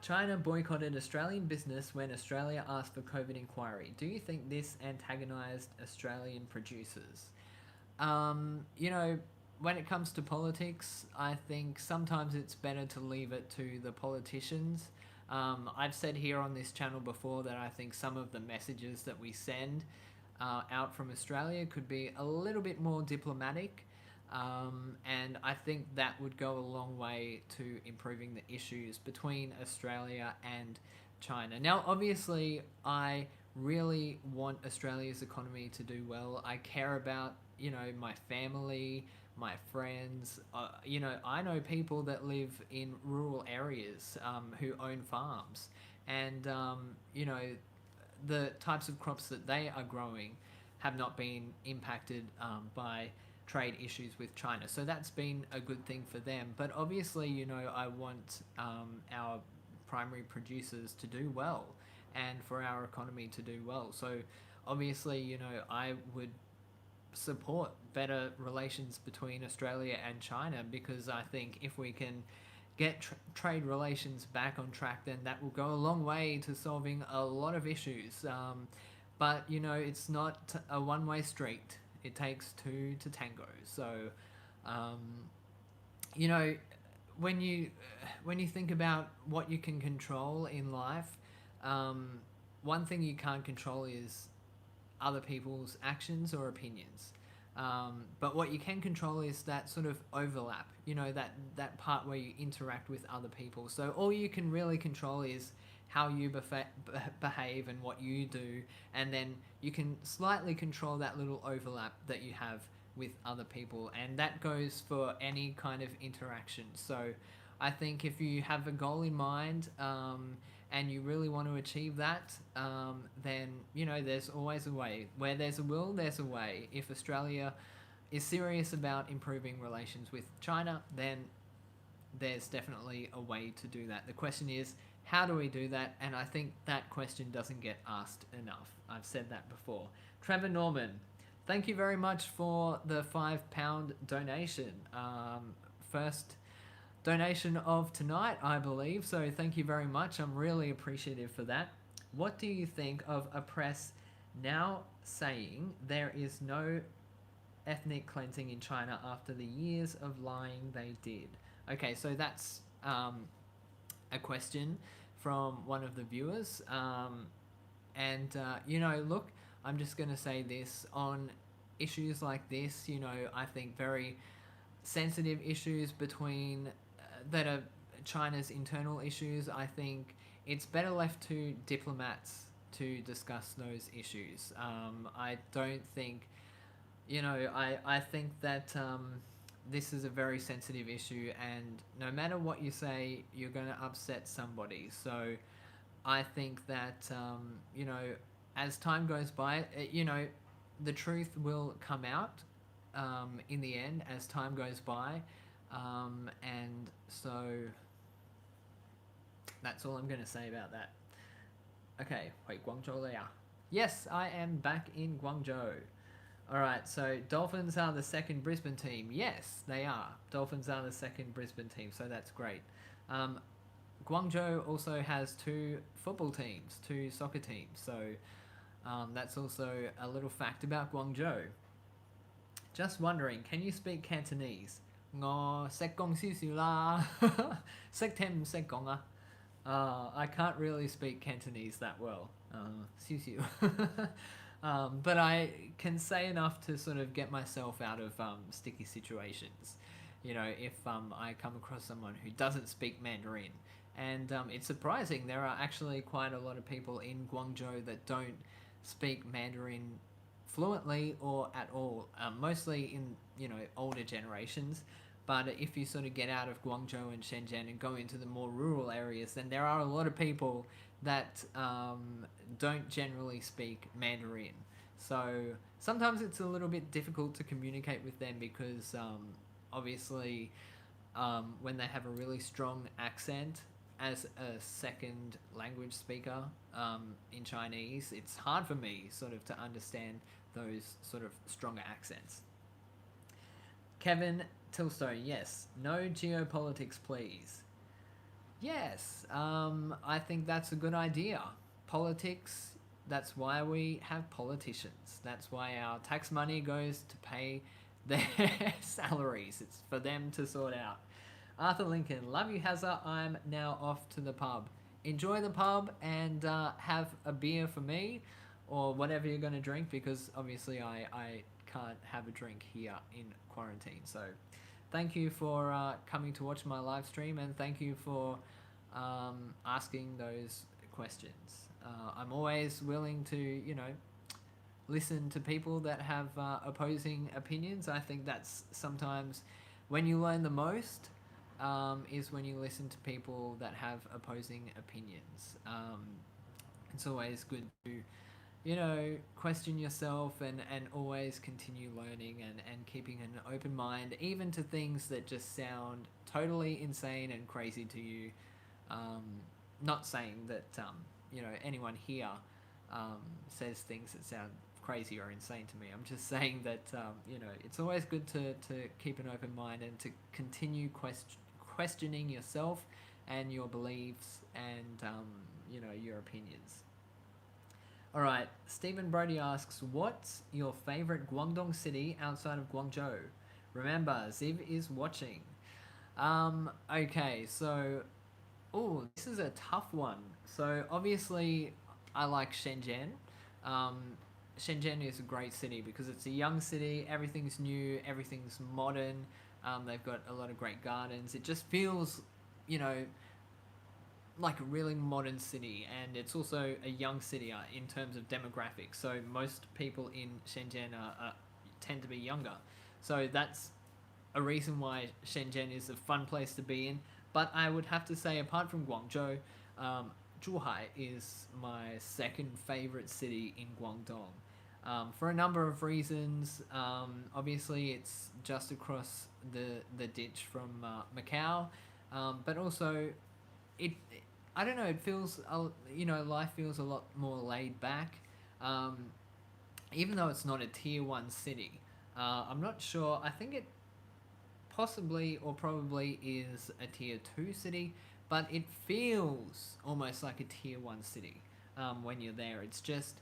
China boycotted Australian business when Australia asked for COVID inquiry. Do you think this antagonised Australian producers? You know, when it comes to politics, I think sometimes it's better to leave it to the politicians. I've said here on this channel before that I think some of the messages that we send out from Australia could be a little bit more diplomatic. And I think that would go a long way to improving the issues between Australia and China. Now, obviously, I really want Australia's economy to do well. I care about, you know, my family, my friends. You know, I know people that live in rural areas who own farms, and you know, the types of crops that they are growing have not been impacted by trade issues with China. So that's been a good thing for them. But obviously, you know, I want our primary producers to do well and for our economy to do well. So obviously, you know, I would support better relations between Australia and China, because I think if we can get trade relations back on track, then that will go a long way to solving a lot of issues. But, you know, it's not a one-way street. It takes two to tango. So, you know, when you think about what you can control in life, one thing you can't control is other people's actions or opinions. But what you can control is that sort of overlap, you know, that part where you interact with other people. So all you can really control is how you behave and what you do, and then you can slightly control that little overlap that you have with other people, and that goes for any kind of interaction. So I think if you have a goal in mind, and you really want to achieve that, then, you know, there's always a way. Where there's a will, there's a way. If Australia is serious about improving relations with China, then there's definitely a way to do that. The question is, how do we do that? And I think that question doesn't get asked enough. I've said that before. Trevor Norman, thank you very much for the £5 donation. First donation of tonight, I believe. So thank you very much. I'm really appreciative for that. What do you think of a press now saying there is no ethnic cleansing in China after the years of lying they did? Okay, so that's a question from one of the viewers. You know, look, I'm just going to say this on issues like this, you know, I think very sensitive issues between that are China's internal issues. I think it's better left to diplomats to discuss those issues. I don't think, you know, I think that this is a very sensitive issue, and no matter what you say, you're going to upset somebody. So I think that, you know, as time goes by, you know, the truth will come out in the end as time goes by. And so that's all I'm going to say about that. Okay, wait, Guangzhou le ya? Yes, I am back in Guangzhou. Alright, so Dolphins are the second Brisbane team. Yes, they are. Dolphins are the second Brisbane team, so that's great. Guangzhou also has two football teams, two soccer teams, so that's also a little fact about Guangzhou. Just wondering, can you speak Cantonese? 我識講少少啦，識聽唔識講啊？ I can't really speak Cantonese that well. Xiu xiu. But I can say enough to sort of get myself out of sticky situations. You know, if I come across someone who doesn't speak Mandarin. And it's surprising, there are actually quite a lot of people in Guangzhou that don't speak Mandarin fluently or at all, mostly in, you know, older generations. But if you sort of get out of Guangzhou and Shenzhen and go into the more rural areas, then there are a lot of people that don't generally speak Mandarin. So sometimes it's a little bit difficult to communicate with them because obviously when they have a really strong accent as a second language speaker in Chinese, it's hard for me sort of to understand those sort of stronger accents. Kevin Tilstone, yes. No geopolitics, please. Yes, I think that's a good idea. Politics, that's why we have politicians. That's why our tax money goes to pay their salaries. It's for them to sort out. Arthur Lincoln, love you, Hazza. I'm now off to the pub. Enjoy the pub and have a beer for me or whatever you're going to drink because obviously I can't have a drink here in quarantine. So thank you for coming to watch my live stream and thank you for asking those questions. I'm always willing to, you know, listen to people that have opposing opinions. I think that's sometimes when you learn the most is when you listen to people that have opposing opinions. It's always good to, you know, question yourself and always continue learning and keeping an open mind, even to things that just sound totally insane and crazy to you. Not saying that, you know, anyone here says things that sound crazy or insane to me. I'm just saying that, you know, it's always good to keep an open mind and to continue questioning yourself and your beliefs and, you know, your opinions. All right, Stephen Brody asks, what's your favorite Guangdong city outside of Guangzhou? Remember, Ziv is watching. Okay, so, oh, this is a tough one. So obviously, I like Shenzhen. Shenzhen is a great city because it's a young city. Everything's new. Everything's modern. They've got a lot of great gardens. It just feels, you know, like a really modern city, and it's also a young city in terms of demographics. So most people in Shenzhen tend to be younger. So that's a reason why Shenzhen is a fun place to be in. But I would have to say, apart from Guangzhou, Zhuhai is my second favorite city in Guangdong. For a number of reasons. Obviously, it's just across the ditch from Macau, but also it I don't know, it feels, you know, life feels a lot more laid back, even though it's not a tier 1 city. I'm not sure, I think it possibly or probably is a tier 2 city, but it feels almost like a tier 1 city when you're there. It's just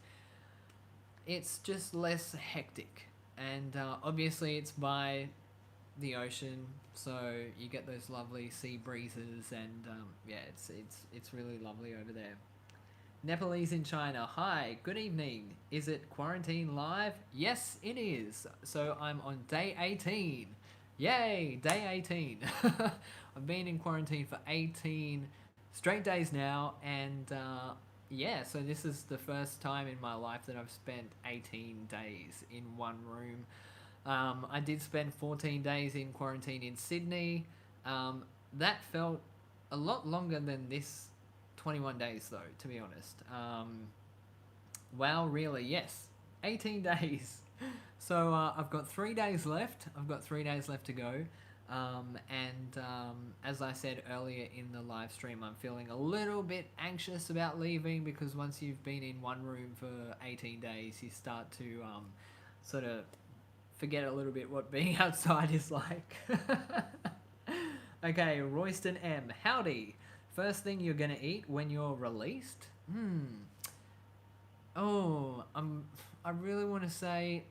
less hectic, and obviously it's by the ocean, so you get those lovely sea breezes, and yeah, it's really lovely over there. Nepalese in China. Hi, good evening. Is it quarantine live? Yes, it is. So I'm on day 18. Yay, day 18. I've been in quarantine for 18 straight days now, and yeah, so this is the first time in my life that I've spent 18 days in one room. I did spend 14 days in quarantine in Sydney. That felt a lot longer than this 21 days, though, to be honest. Wow, really? Yes. 18 days. So I've got 3 days left. I've got 3 days left to go. As I said earlier in the live stream, I'm feeling a little bit anxious about leaving because once you've been in one room for 18 days, you start to sort of forget a little bit what being outside is like. Okay, Royston M. Howdy. First thing you're gonna eat when you're released? Oh, I really want to say.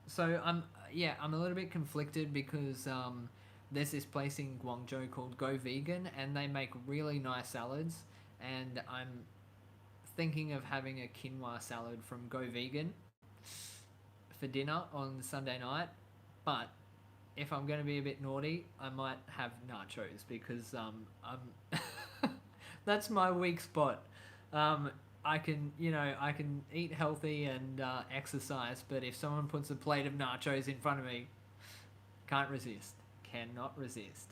So I'm a little bit conflicted because there's this place in Guangzhou called Go Vegan, and they make really nice salads. and I'm thinking of having a quinoa salad from Go Vegan for dinner on Sunday night. But if I'm going to be a bit naughty, I might have nachos because I'm that's my weak spot. I can, I can eat healthy and exercise, but if someone puts a plate of nachos in front of me, can't resist. Cannot resist.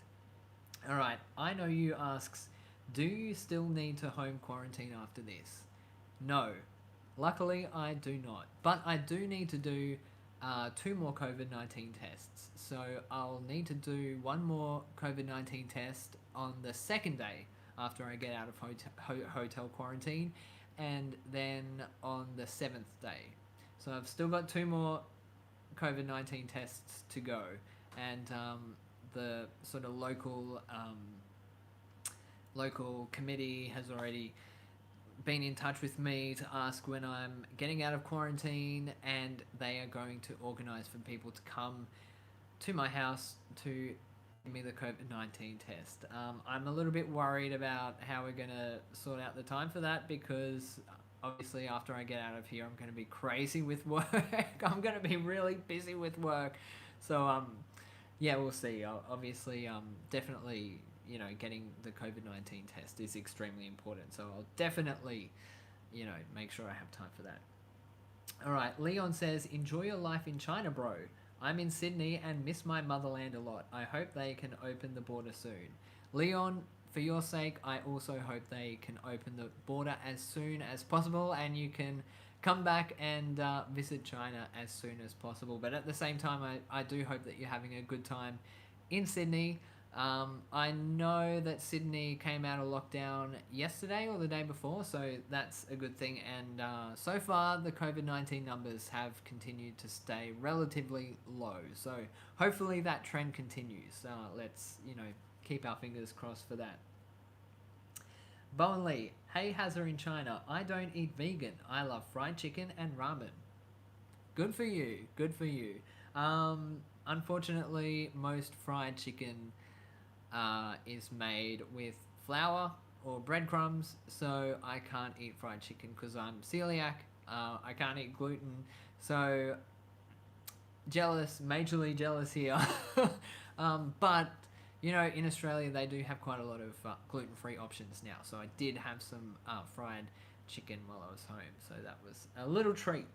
All right, I know you asks, do you still need to home quarantine after this? No. Luckily, I do not. But I do need to do 2 more COVID-19 tests. So I'll need to do 1 more COVID-19 test on the second day after I get out of hotel quarantine, and then on the 7th day. So I've still got 2 more COVID-19 tests to go, and the sort of local committee has already been in touch with me to ask when I'm getting out of quarantine, and they are going to organise for people to come to my house to give me the COVID-19 test. I'm a little bit worried about how we're going to sort out the time for that, because obviously after I get out of here, I'm going to be crazy with work. I'm going to be really busy with work. So, yeah, we'll see. Obviously, definitely, getting the COVID-19 test is extremely important. So I'll definitely, make sure I have time for that. All right, Leon says, enjoy your life in China, bro. I'm in Sydney and miss my motherland a lot. I hope they can open the border soon. Leon, for your sake, I also hope they can open the border as soon as possible and you can come back and visit China as soon as possible. But at the same time, I do hope that you're having a good time in Sydney. I know that Sydney came out of lockdown yesterday or the day before, so that's a good thing. And so far, the COVID-19 numbers have continued to stay relatively low. So hopefully that trend continues. Let's, keep our fingers crossed for that. Bowen Lee, hey Hazza in China, I don't eat vegan. I love fried chicken and ramen. Good for you. Good for you. Unfortunately, most fried chicken is made with flour or breadcrumbs, so I can't eat fried chicken because I'm celiac. I can't eat gluten, so jealous, majorly jealous here. But in Australia they do have quite a lot of gluten-free options now, so I did have some fried chicken while I was home, so that was a little treat.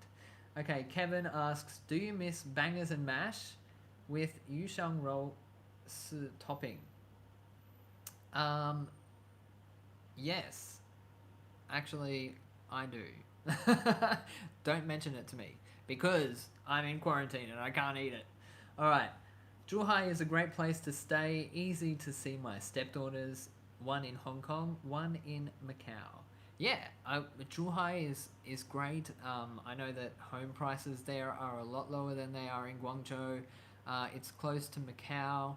Okay, Kevin asks, do you miss bangers and mash with yushang roll topping? Yes. Actually, I do. Don't mention it to me, because I'm in quarantine and I can't eat it. Alright. Zhuhai is a great place to stay. Easy to see my stepdaughters. 1 in Hong Kong, 1 in Macau. Yeah, Zhuhai is great. I know that home prices there are a lot lower than they are in Guangzhou. It's close to Macau.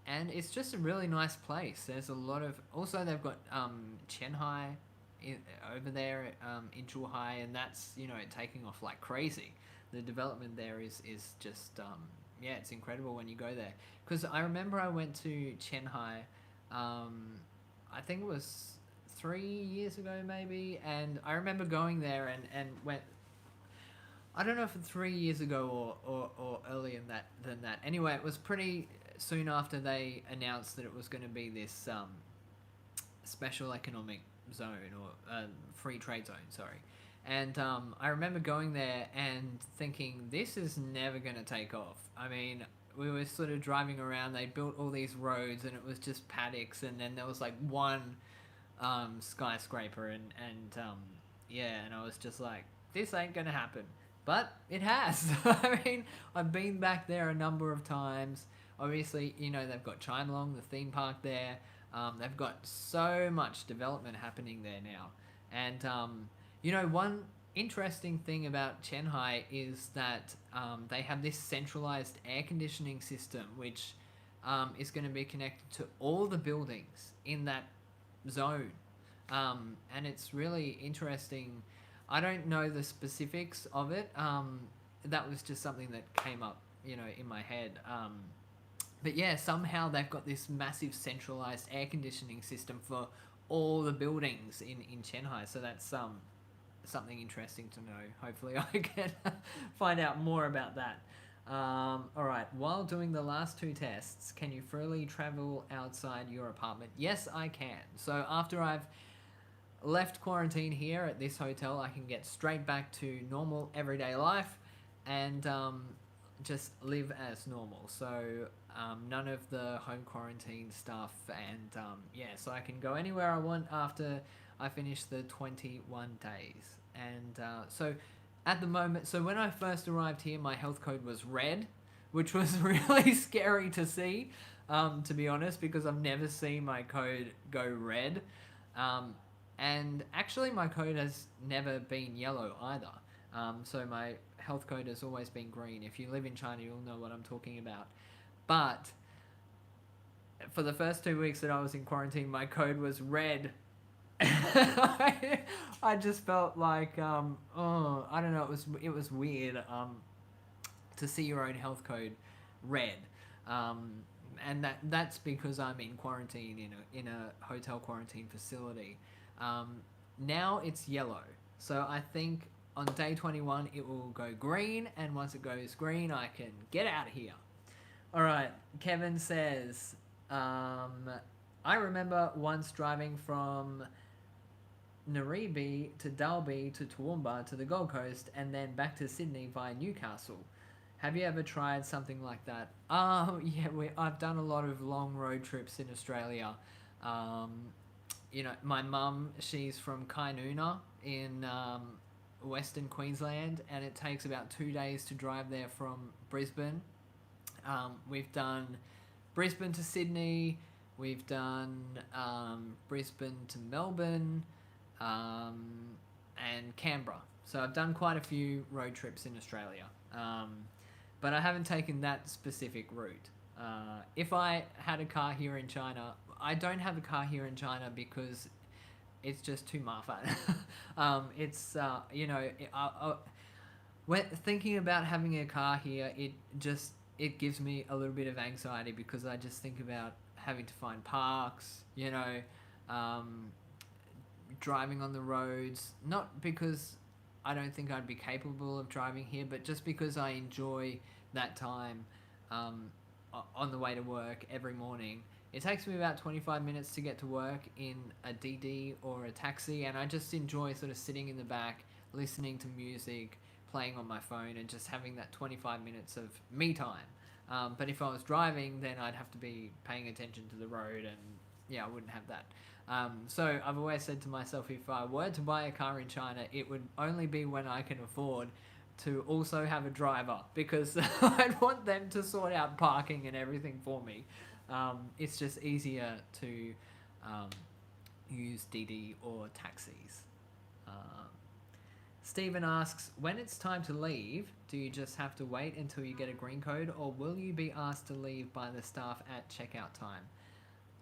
And it's just a really nice place. There's a lot of... Also, they've got Qianhai over there in Zhuhai, and that's, taking off like crazy. The development there is just... yeah, it's incredible when you go there. Because I remember I went to Qianhai, I think it was 3 years ago maybe, and I remember going there and went... I don't know if it's 3 years ago or earlier than that. Anyway, it was pretty soon after they announced that it was going to be this special economic zone, or free trade zone, sorry. And I remember going there and thinking, this is never going to take off. I mean, we were sort of driving around, they built all these roads and it was just paddocks, and then there was like one skyscraper, and yeah, and I was just like, this ain't going to happen. But it has. I mean, I've been back there a number of times. Obviously, they've got Chimelong, the theme park there. They've got so much development happening there now. And, one interesting thing about Qianhai is that they have this centralized air conditioning system, which is going to be connected to all the buildings in that zone. And it's really interesting. I don't know the specifics of it. That was just something that came up, in my head. But yeah, somehow they've got this massive centralized air conditioning system for all the buildings in Shanghai. So that's something interesting to know. Hopefully, I can find out more about that. All right. While doing the last two tests, can you freely travel outside your apartment? Yes, I can. So after I've left quarantine here at this hotel, I can get straight back to normal everyday life and just live as normal. So none of the home quarantine stuff, and yeah, so I can go anywhere I want after I finish the 21 days. And so at the moment, so when I first arrived here, my health code was red, which was really scary to see, to be honest, because I've never seen my code go red. Um, and actually, my code has never been yellow either. So my health code has always been green. If you live in China, you'll know what I'm talking about. But for the first 2 weeks that I was in quarantine, my code was red. I just felt like, oh, I don't know. It was weird to see your own health code red. Um, and that's because I'm in quarantine in a hotel quarantine facility. Now it's yellow, so I think on day 21 it will go green, and once it goes green, I can get out of here. All right, Kevin says, I remember once driving from Naribi to Dalby to Toowoomba to the Gold Coast and then back to Sydney via Newcastle. Have you ever tried something like that? Yeah, I've done a lot of long road trips in Australia. Um, my mum, she's from Kainoona in Western Queensland, and it takes about 2 days to drive there from Brisbane. We've done Brisbane to Sydney, we've done Brisbane to Melbourne, and Canberra. So I've done quite a few road trips in Australia, but I haven't taken that specific route. If I had a car here in China, I don't have a car here in China because it's just too mafan. It's when thinking about having a car here, it gives me a little bit of anxiety because I just think about having to find parks, driving on the roads. Not because I don't think I'd be capable of driving here, but just because I enjoy that time on the way to work every morning. It takes me about 25 minutes to get to work in a DD or a taxi, and I just enjoy sort of sitting in the back, listening to music, playing on my phone, and just having that 25 minutes of me time. But if I was driving, then I'd have to be paying attention to the road, and yeah, I wouldn't have that. So I've always said to myself, if I were to buy a car in China, it would only be when I can afford to also have a driver, because I'd want them to sort out parking and everything for me. It's just easier to use DD or taxis. Stephen asks, when it's time to leave, do you just have to wait until you get a green code, or will you be asked to leave by the staff at checkout time?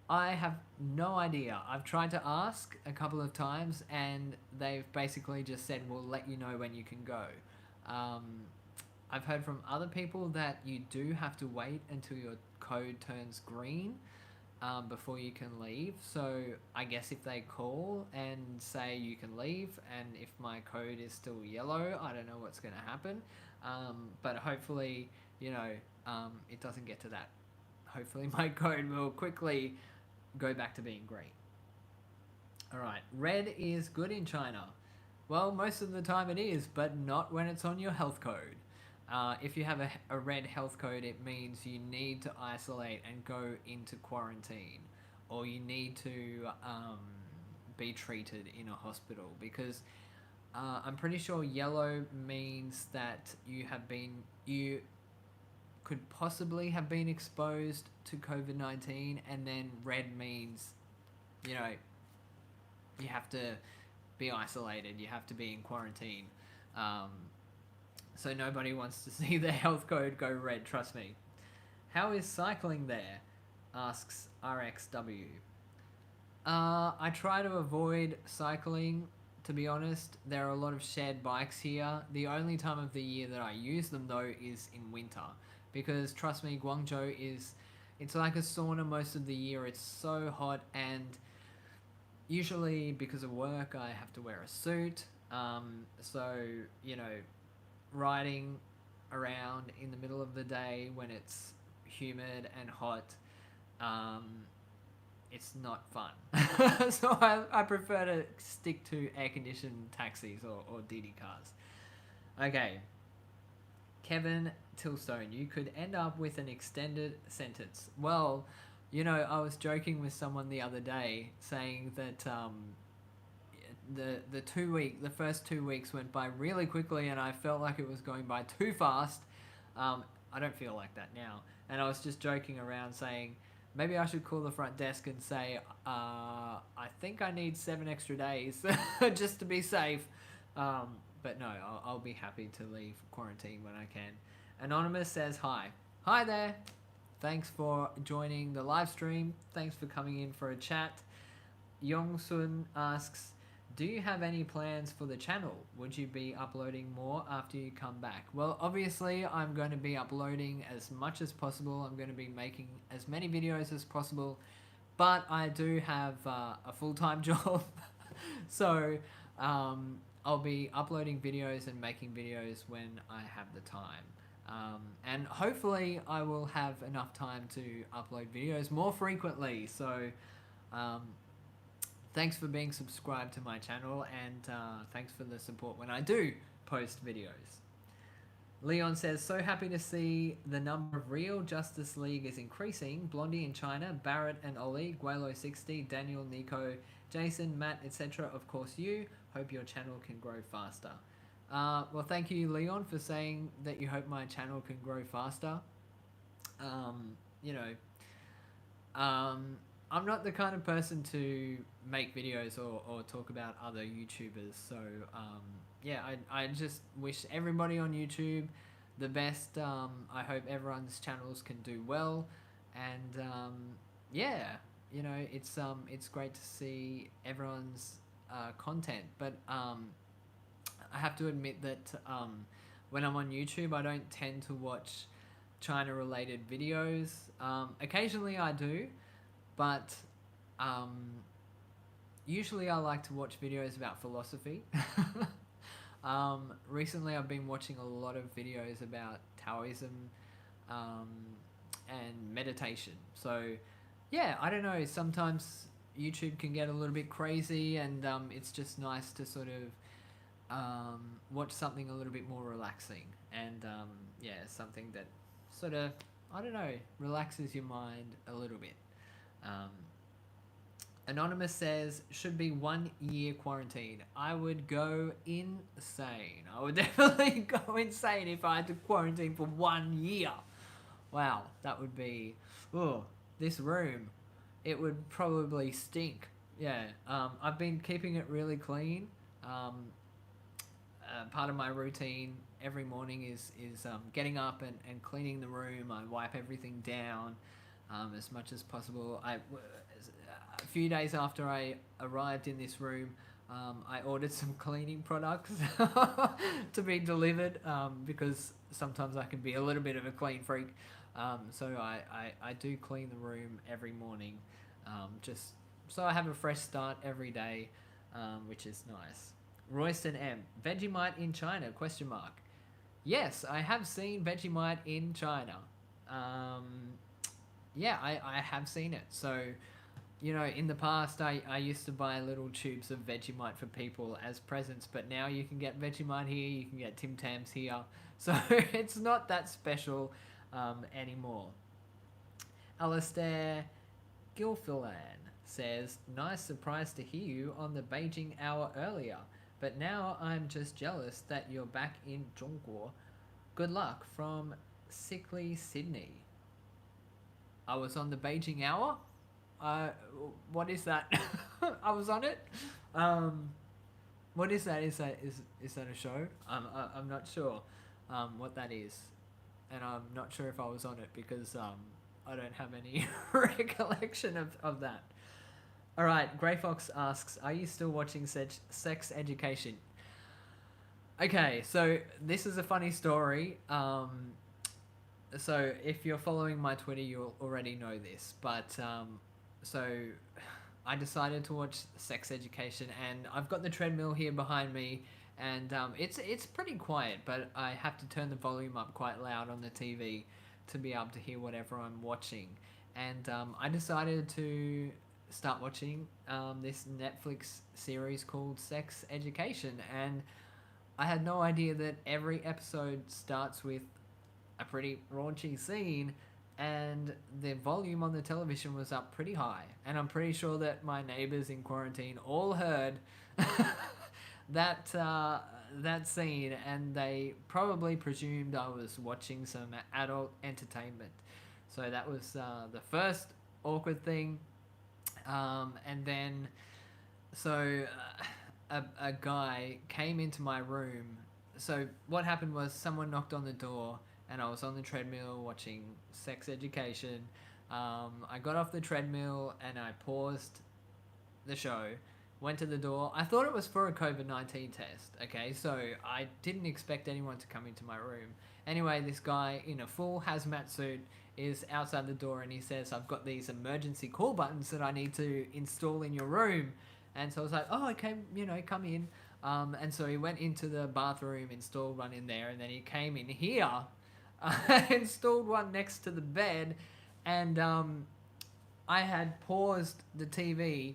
I have no idea. I've tried to ask a couple of times, and they've basically just said, we'll let you know when you can go. I've heard from other people that you do have to wait until your code turns green before you can leave. So I guess if they call and say you can leave, and if my code is still yellow, I don't know what's going to happen. But hopefully, it doesn't get to that. Hopefully my code will quickly go back to being green. Alright, red is good in China. Well, most of the time it is, but not when it's on your health code. If you have a red health code, it means you need to isolate and go into quarantine, or you need to be treated in a hospital, because I'm pretty sure yellow means that you could possibly have been exposed to COVID-19, and then red means, you have to be isolated, you have to be in quarantine. So nobody wants to see their health code go red, trust me. How is cycling there? Asks RXW. I try to avoid cycling, to be honest. There are a lot of shared bikes here. The only time of the year that I use them, though, is in winter. Because, trust me, Guangzhou it's like a sauna most of the year. It's so hot, and Usually, because of work, I have to wear a suit. So, you know, riding around in the middle of the day when it's humid and hot, um, it's not fun. So I prefer to stick to air conditioned taxis or DD cars. Okay, Kevin Tillstone, you could end up with an extended sentence. Well, you know, I was joking with someone the other day saying that the first 2 weeks went by really quickly, and I felt like it was going by too fast. I don't feel like that now, and I was just joking around saying maybe I should call the front desk and say I think I need 7 extra days just to be safe. But no, I'll be happy to leave quarantine when I can. Anonymous says hi. Hi there. Thanks for joining the live stream. Thanks for coming in for a chat. Yongsun asks, do you have any plans for the channel? Would you be uploading more after you come back? Well, obviously, I'm going to be uploading as much as possible. I'm going to be making as many videos as possible. But I do have a full-time job. So I'll be uploading videos and making videos when I have the time. And hopefully I will have enough time to upload videos more frequently. So thanks for being subscribed to my channel, and thanks for the support when I do post videos. Leon says, so happy to see the number of real Justice League is increasing. Blondie in China, Barrett and Ollie, Guelo 60, Daniel, Nico, Jason, Matt, etc. Of course you. Hope your channel can grow faster. Well, thank you, Leon, for saying that you hope my channel can grow faster. You know, I'm not the kind of person to make videos or talk about other YouTubers. So, yeah, I just wish everybody on YouTube the best. I hope everyone's channels can do well. And, yeah, you know, it's great to see everyone's content. But I have to admit that when I'm on YouTube, I don't tend to watch China-related videos. Occasionally I do, but usually I like to watch videos about philosophy. Recently I've been watching a lot of videos about Taoism and meditation. So yeah, I don't know, sometimes YouTube can get a little bit crazy, and it's just nice to sort of watch something a little bit more relaxing, and yeah, something that sort of, I don't know, relaxes your mind a little bit. Anonymous says, should be 1 year quarantine. I would go insane. I would definitely go insane if I had to quarantine for 1 year. Wow, that would be, oh, this room, it would probably stink. Yeah, I've been keeping it really clean. Part of my routine every morning is getting up and cleaning the room. I wipe everything down as much as possible. A few days after I arrived in this room, I ordered some cleaning products to be delivered because sometimes I can be a little bit of a clean freak. So I do clean the room every morning, just so I have a fresh start every day, which is nice. Royston M. Vegemite in China? Question mark. Yes, I have seen Vegemite in China. Yeah, I have seen it. So, you know, in the past, I used to buy little tubes of Vegemite for people as presents, but now you can get Vegemite here, you can get Tim Tams here. So it's not that special anymore. Alistair Gilfillan says, nice surprise to hear you on the Beijing hour earlier, but now I'm just jealous that you're back in Zhongguo. Good luck from sickly Sydney. I was on the Beijing hour? What is that? I was on it? What is that? Is that a show? I'm not sure what that is. And I'm not sure if I was on it because I don't have any recollection of that. Alright, Grey Fox asks, are you still watching Sex Education? Okay, so this is a funny story. So if you're following my Twitter, you'll already know this. But so I decided to watch Sex Education, and I've got the treadmill here behind me, and it's pretty quiet, but I have to turn the volume up quite loud on the TV to be able to hear whatever I'm watching. And I decided to start watching this Netflix series called Sex Education, and I had no idea that every episode starts with a pretty raunchy scene, and the volume on the television was up pretty high. And I'm pretty sure that my neighbors in quarantine all heard that scene, and they probably presumed I was watching some adult entertainment. So that was the first awkward thing. And then, so a guy came into my room. So what happened was someone knocked on the door, and I was on the treadmill watching Sex Education. I got off the treadmill and I paused the show, went to the door. I thought it was for a COVID-19 test, okay? So I didn't expect anyone to come into my room. Anyway, this guy in a full hazmat suit is outside the door, and he says, I've got these emergency call buttons that I need to install in your room. And so I was like, oh, okay, come in. And so he went into the bathroom, installed one in there, and then he came in here, installed one next to the bed, and I had paused the TV,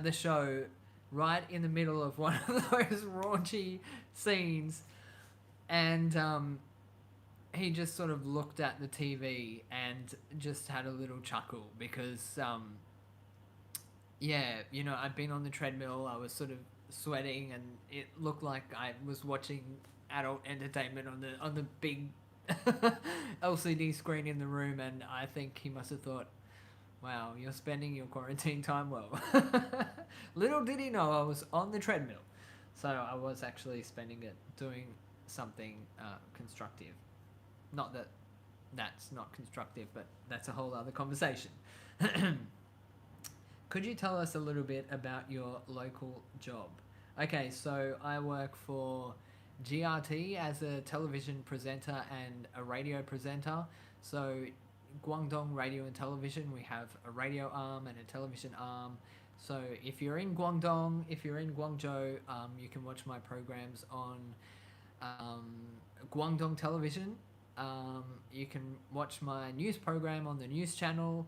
the show, right in the middle of one of those raunchy scenes, and he just sort of looked at the TV and just had a little chuckle because, yeah, I'd been on the treadmill, I was sort of sweating, and it looked like I was watching adult entertainment on the big LCD screen in the room, and I think he must have thought, wow, you're spending your quarantine time well. Little did he know I was on the treadmill. So I was actually spending it doing something constructive. Not that that's not constructive, but that's a whole other conversation. Could you tell us a little bit about your local job? Okay, so I work for GRT as a television presenter and a radio presenter. So Guangdong Radio and Television, we have a radio arm and a television arm. So if you're in Guangdong, if you're in Guangzhou, you can watch my programs on Guangdong Television. You can watch my news program on the news channel.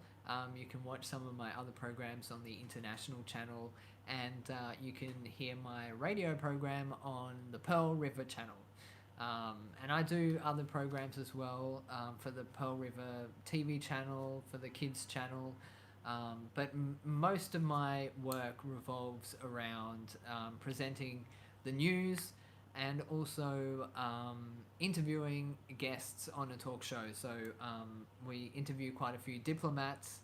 You can watch some of my other programs on the international channel, and you can hear my radio program on the Pearl River channel. And I do other programs as well for the Pearl River TV channel, for the kids channel. But most of my work revolves around presenting the news and also interviewing guests on a talk show. So we interview quite a few diplomats,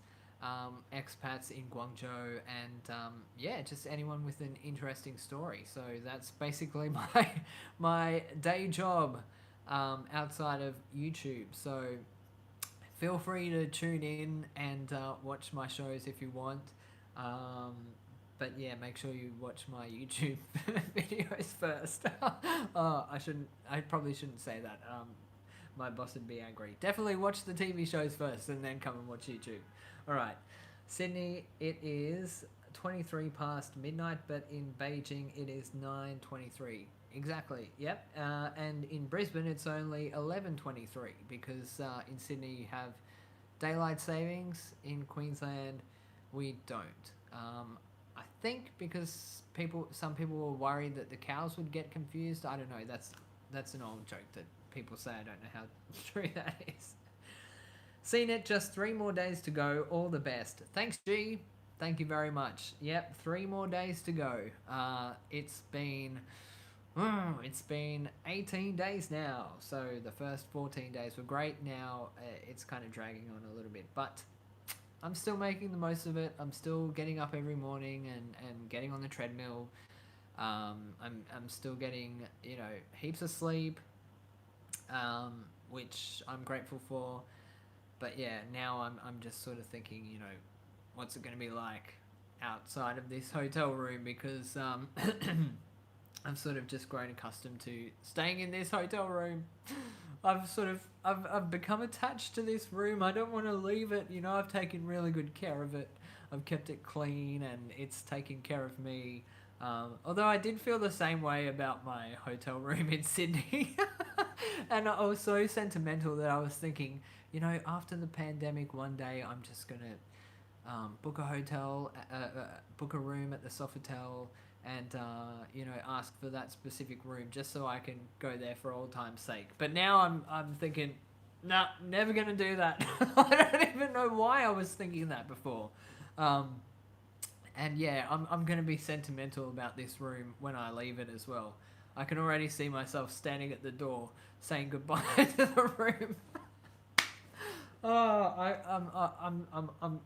expats in Guangzhou, and yeah, just anyone with an interesting story. So that's basically my day job outside of YouTube. So feel free to tune in and watch my shows if you want. But yeah, make sure you watch my YouTube videos first. I probably shouldn't say that. My boss would be angry. Definitely watch the TV shows first and then come and watch YouTube. Alright, Sydney, it is 23 past midnight, but in Beijing it is 9:23. Exactly, yep. And in Brisbane it's only 11:23 because in Sydney you have daylight savings. In Queensland we don't. I think because some people were worried that the cows would get confused. I don't know. That's an old joke that people say. I don't know how true that is. Seen it. Just 3 more days to go. All the best. Thanks, G. Thank you very much. Yep, 3 more days to go. It's been 18 days now. So the first 14 days were great. Now it's kind of dragging on a little bit, but I'm still making the most of it. I'm still getting up every morning and getting on the treadmill. I'm still getting, heaps of sleep, which I'm grateful for. But yeah, now I'm just sort of thinking, what's it going to be like outside of this hotel room, because I've sort of just grown accustomed to staying in this hotel room. I've become attached to this room. I don't want to leave it. I've taken really good care of it. I've kept it clean and it's taken care of me. Although I did feel the same way about my hotel room in Sydney. And I was so sentimental that I was thinking, after the pandemic, one day I'm just going to book a hotel, book a room at the Sofitel, and ask for that specific room just so I can go there for old time's sake. But now I'm thinking, nah, never gonna do that. I don't even know why I was thinking that before. And yeah, I'm gonna be sentimental about this room when I leave it as well. I can already see myself standing at the door saying goodbye to the room. Oh,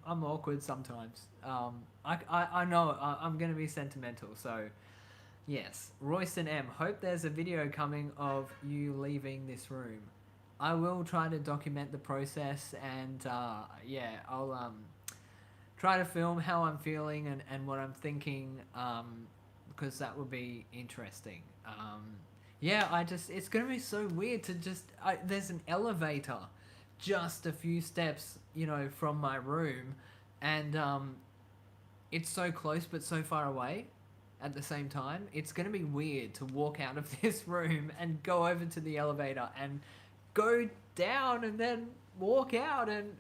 I'm awkward sometimes. I know I'm gonna be sentimental. So yes, Royston M. Hope there's a video coming of you leaving this room. I will try to document the process, and yeah, I'll try to film how I'm feeling and what I'm thinking, because that would be interesting. Yeah, it's gonna be so weird to there's an elevator just a few steps, from my room, and it's so close but so far away at the same time. It's going to be weird to walk out of this room and go over to the elevator and go down and then walk out and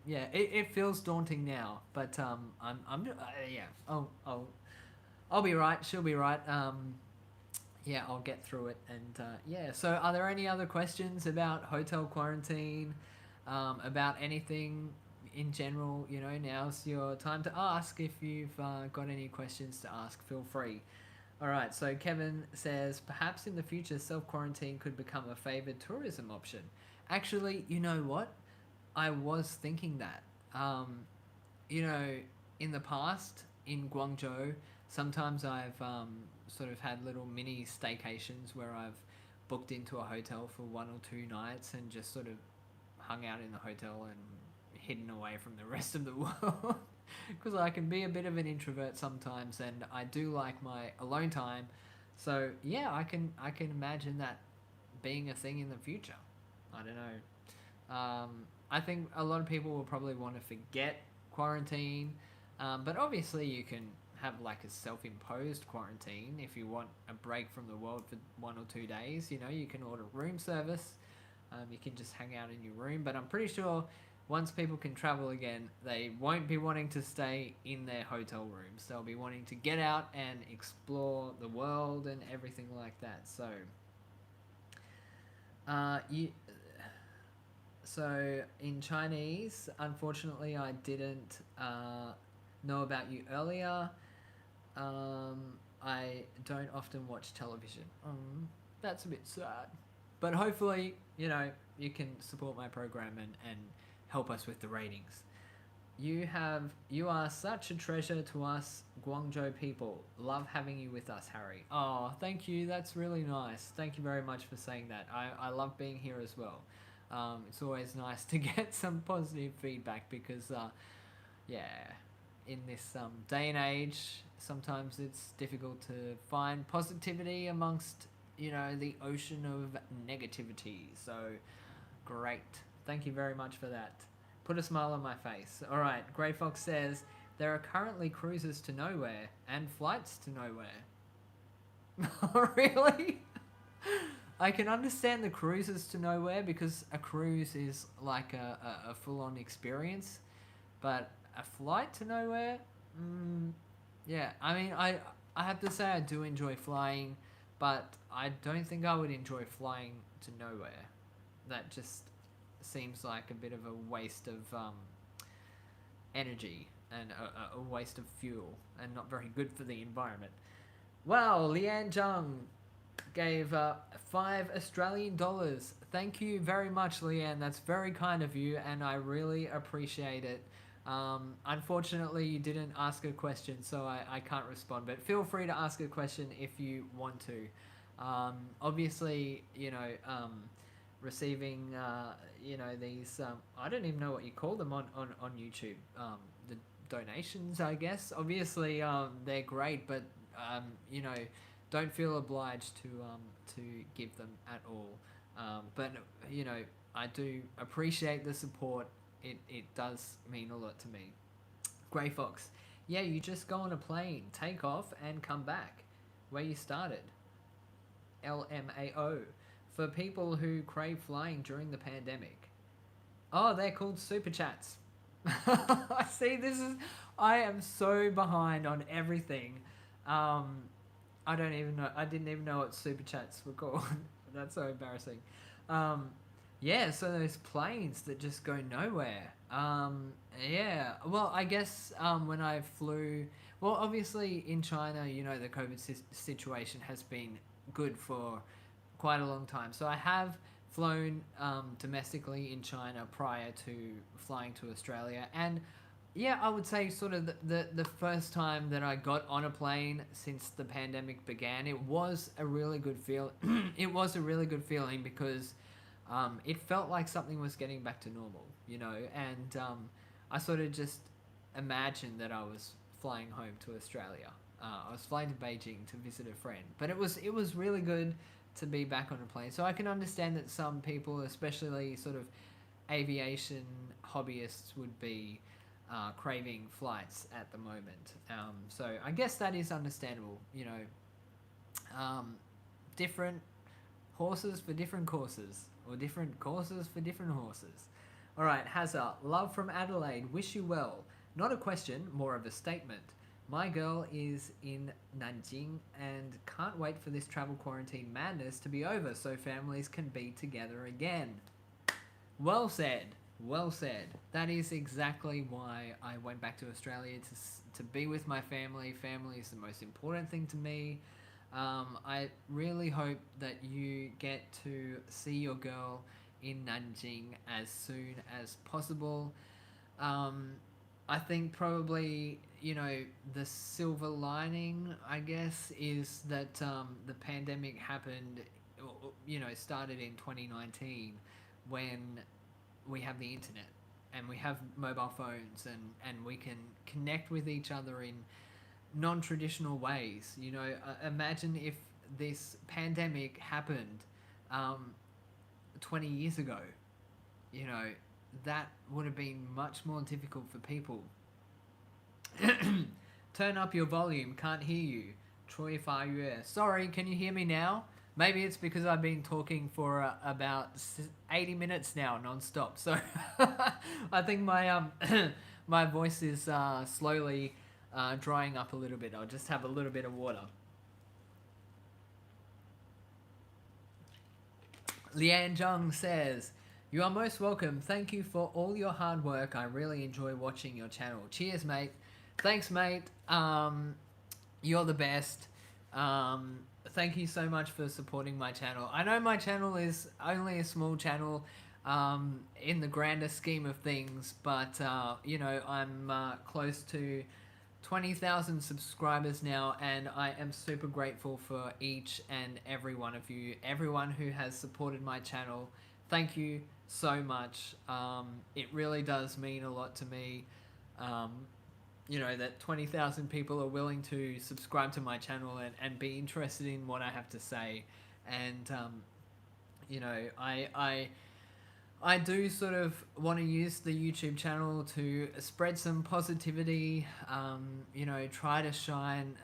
yeah, it feels daunting now, but yeah, I'll be right, she'll be right. Yeah, I'll get through it. And yeah, so are there any other questions about hotel quarantine, about anything in general? Now's your time to ask. If you've got any questions to ask, feel free. All right, so Kevin says, perhaps in the future, self-quarantine could become a favoured tourism option. Actually, you know what? I was thinking that. In the past, in Guangzhou, sometimes I've sort of had little mini staycations where I've booked into a hotel for 1 or 2 nights and just sort of hung out in the hotel and hidden away from the rest of the world. Because I can be a bit of an introvert sometimes, and I do like my alone time. So yeah, I can imagine that being a thing in the future. I don't know. I think a lot of people will probably want to forget quarantine, but obviously you can have like a self-imposed quarantine if you want a break from the world for 1 or 2 days. You can order room service. You can just hang out in your room, but I'm pretty sure once people can travel again, they won't be wanting to stay in their hotel rooms. They'll be wanting to get out and explore the world and everything like that. So in Chinese, unfortunately, I didn't know about you earlier. I don't often watch television. That's a bit sad. But hopefully, you can support my program and help us with the ratings. You are such a treasure to us Guangzhou people. Love having you with us, Harry. Oh, thank you. That's really nice. Thank you very much for saying that. I love being here as well. It's always nice to get some positive feedback because, yeah, in this day and age, sometimes it's difficult to find positivity amongst, the ocean of negativity. So, great. Thank you very much for that. Put a smile on my face. All right, Grey Fox says, there are currently cruises to nowhere and flights to nowhere. Really? I can understand the cruises to nowhere because a cruise is like a full-on experience, but a flight to nowhere? Yeah, I mean, I have to say I do enjoy flying, but I don't think I would enjoy flying to nowhere. That just seems like a bit of a waste of energy and a waste of fuel and not very good for the environment. Wow, Lian Zhang gave $5 Australian. Thank you very much, Leanne. That's very kind of you, and I really appreciate it. Unfortunately, you didn't ask a question, so I can't respond, but feel free to ask a question if you want to. Obviously, receiving, these, I don't even know what you call them on YouTube. The donations, I guess. Obviously, they're great, but, don't feel obliged to give them at all. But, I do appreciate the support it does mean a lot to me. Grey Fox, yeah, you just go on a plane, take off, and come back where you started. LMAO, for people who crave flying during the pandemic. Oh, they're called super chats. See, I am so behind on everything. Um, I don't even know. I didn't even know what super chats were called. That's so embarrassing. Um, yeah, so those planes that just go nowhere. Yeah, well, I guess when I flew, well, obviously in China, the COVID situation has been good for quite a long time. So I have flown domestically in China prior to flying to Australia, and yeah, I would say sort of the first time that I got on a plane since the pandemic began, it was a really good feel. It was a really good feeling because it felt like something was getting back to normal, and I sort of just imagined that I was flying home to Australia. I was flying to Beijing to visit a friend, but it was really good to be back on a plane. So I can understand that some people, especially sort of aviation hobbyists, would be craving flights at the moment. So I guess that is understandable. Different horses for different courses, or different courses for different horses. All right, Hazza, love from Adelaide. Wish you well. Not a question, more of a statement. My girl is in Nanjing and can't wait for this travel quarantine madness to be over so families can be together again. Well said. Well said. That is exactly why I went back to Australia to be with my family. Family is the most important thing to me. I really hope that you get to see your girl in Nanjing as soon as possible. I think probably, the silver lining, I guess, is that the pandemic happened, started in 2019 when we have the internet and we have mobile phones, and we can connect with each other in non-traditional ways. Imagine if this pandemic happened 20 years ago. you know, that would have been much more difficult for people. Turn up your volume, can't hear you. Troy Fayue. Sorry, can you hear me now? Maybe it's because I've been talking for about 80 minutes now, non-stop. So I think my my voice is slowly drying up a little bit. I'll just have a little bit of water. Lian Zhang says, "You are most welcome. Thank you for all your hard work. I really enjoy watching your channel. Cheers, mate." Thanks, mate. You're the best. Thank you so much for supporting my channel. I know my channel is only a small channel in the grander scheme of things, but I'm close to 20,000 subscribers now, and I am super grateful for each and every one of you, everyone who has supported my channel. Thank you so much. It really does mean a lot to me. That 20,000 people are willing to subscribe to my channel and be interested in what I have to say. And, I do sort of want to use the YouTube channel to spread some positivity, try to shine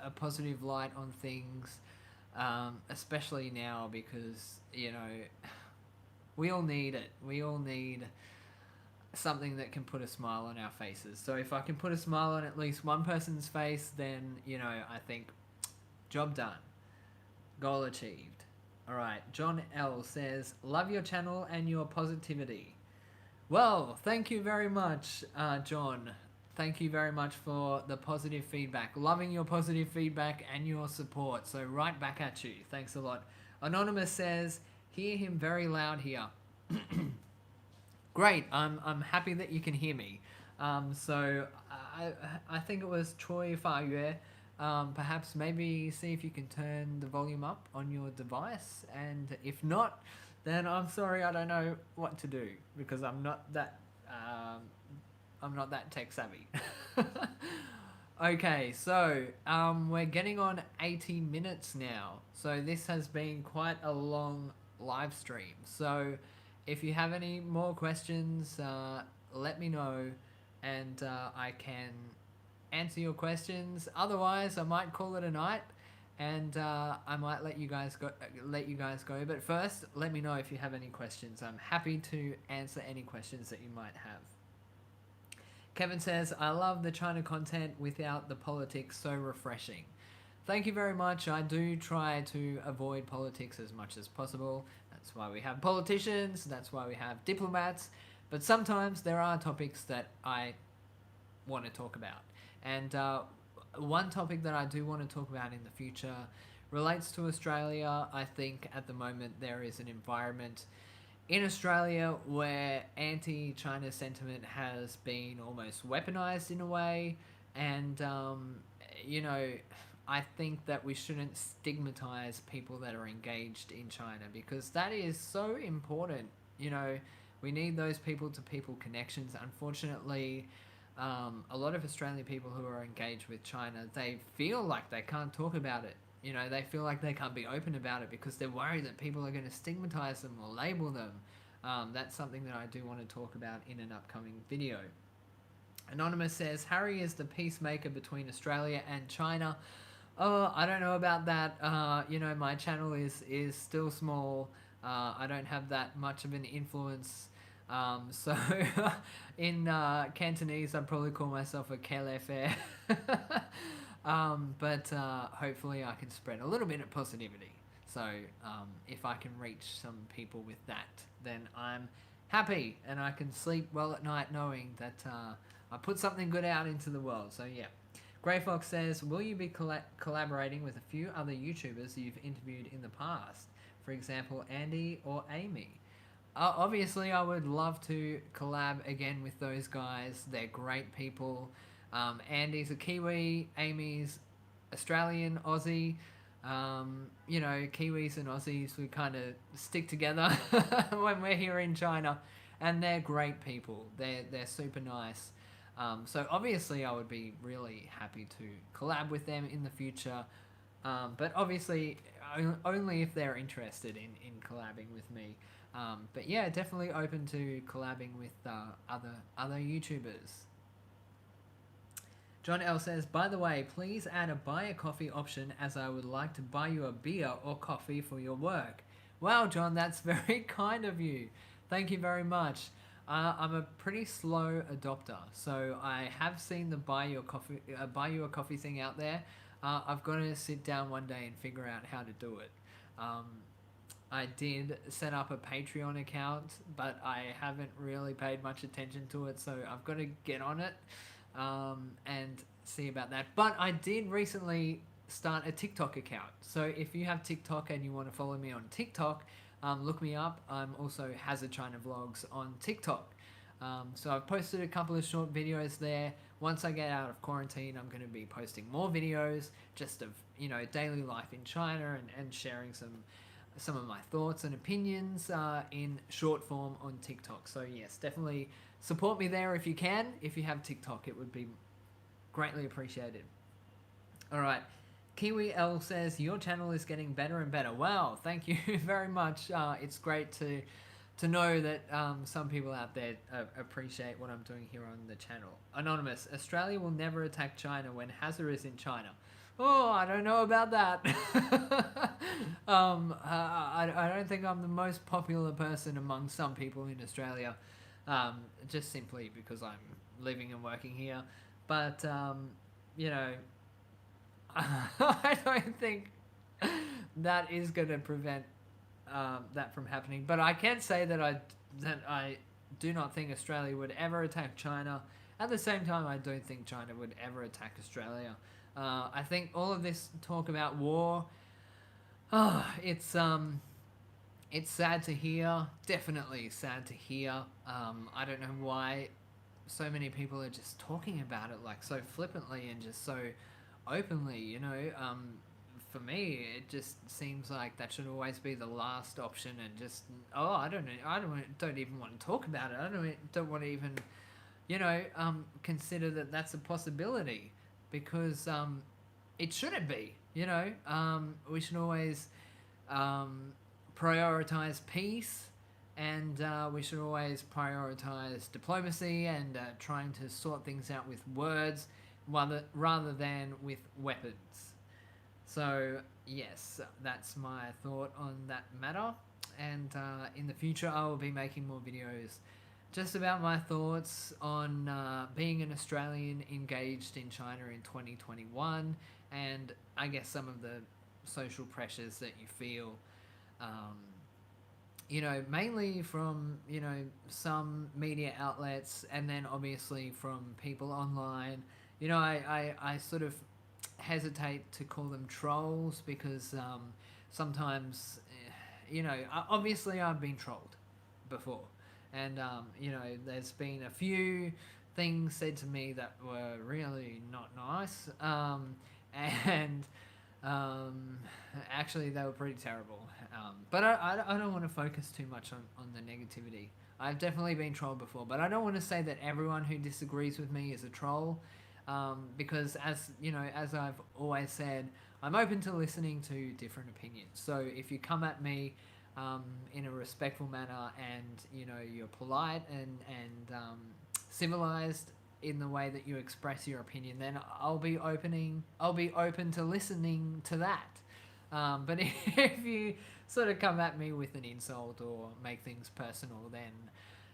a positive light on things, especially now because, we all need it. We all need something that can put a smile on our faces. So if I can put a smile on at least one person's face, then, I think job done. Goal achieved. Alright, John L says, "Love your channel and your positivity." Well, thank you very much, John. Thank you very much for the positive feedback. Loving your positive feedback and your support. So right back at you. Thanks a lot. Anonymous says, "Hear him very loud here." Great. I'm happy that you can hear me. So I think it was Troy Fayue. Perhaps maybe see if you can turn the volume up on your device, and if not, then I'm sorry, I don't know what to do because I'm not that tech savvy. Okay, so we're getting on 80 minutes now, so this has been quite a long live stream. So if you have any more questions, let me know, and I can answer your questions. Otherwise, I might call it a night, and I might let you guys go. But first, let me know if you have any questions. I'm happy to answer any questions that you might have. Kevin says, I love the China content without the politics, so refreshing. Thank you very much. I do try to avoid politics as much as possible. That's why we have politicians, that's why we have diplomats. But sometimes there are topics that I want to talk about. And one topic that I do want to talk about in the future relates to Australia. I think at the moment there is an environment in Australia where anti-China sentiment has been almost weaponized in a way, and you know, I think that we shouldn't stigmatize people that are engaged in China, because that is so important. You know, we need those people-to-people connections. Unfortunately, a lot of Australian people who are engaged with China, they feel like they can't talk about it. You know, they feel like they can't be open about it because they're worried that people are going to stigmatize them or label them. That's something that I do want to talk about in an upcoming video. Anonymous says, Harry is the peacemaker between Australia and China. Oh, I don't know about that. You know, my channel is still small. I don't have that much of an influence. So in Cantonese, I'd probably call myself a Kele Fair. But hopefully I can spread a little bit of positivity. So if I can reach some people with that, then I'm happy, and I can sleep well at night knowing that I put something good out into the world. So yeah. Grey Fox says, will you be collaborating with a few other YouTubers you've interviewed in the past? For example, Andy or Amy? Obviously, I would love to collab again with those guys. They're great people. Andy's a Kiwi, Amy's Australian, Aussie. You know, Kiwis and Aussies, we kind of stick together when we're here in China, and they're great people. They're super nice. So obviously, I would be really happy to collab with them in the future. But obviously, only if they're interested in collabing with me. But yeah, definitely open to collabing with other YouTubers. John L says, by the way, please add a buy a coffee option, as I would like to buy you a beer or coffee for your work. Wow, John, that's very kind of you. Thank you very much. I'm a pretty slow adopter, so I have seen the buy you a coffee thing out there. I've got to sit down one day and figure out how to do it. I did set up a Patreon account, but I haven't really paid much attention to it, so I've got to get on it and see about that. But I did recently start a TikTok account, so if you have TikTok and you want to follow me on TikTok, look me up. I'm also Hazza China Vlogs on TikTok. So I've posted a couple of short videos there. Once I get out of quarantine, I'm going to be posting more videos just of, you know, daily life in China, and sharing some of my thoughts and opinions in short form on TikTok. So yes, definitely support me there if you can. If you have TikTok, it would be greatly appreciated. All right. Kiwi L says, your channel is getting better and better. Wow, thank you very much. It's great to know that some people out there appreciate what I'm doing here on the channel. Anonymous, Australia will never attack China when Hazza is in China. Oh, I don't know about that. I don't think I'm the most popular person among some people in Australia, just simply because I'm living and working here. But, you know, I don't think that is going to prevent that from happening. But I can say that I do not think Australia would ever attack China. At the same time, I don't think China would ever attack Australia. I think all of this talk about war, it's sad to hear. Definitely sad to hear. I don't know why so many people are just talking about it like so flippantly and just so openly, you know. For me, it just seems like that should always be the last option, and just, I don't even want to talk about it. I don't want to even, you know, consider that that's a possibility, because it shouldn't be, you know. We should always prioritize peace and we should always prioritize diplomacy and trying to sort things out with words rather than with weapons. So, yes, that's my thought on that matter. And in the future, I will be making more videos just about my thoughts on being an Australian engaged in China in 2021, and I guess some of the social pressures that you feel, mainly from, some media outlets, and then obviously from people online. I sort of hesitate to call them trolls because sometimes, obviously I've been trolled before. And, there's been a few things said to me that were really not nice. And actually, they were pretty terrible. But I don't want to focus too much on the negativity. I've definitely been trolled before, but I don't want to say that everyone who disagrees with me is a troll. Because as I've always said, I'm open to listening to different opinions. So if you come at me in a respectful manner, and you're polite and civilized in the way that you express your opinion, then I'll be open to listening to that. But if you sort of come at me with an insult or make things personal, then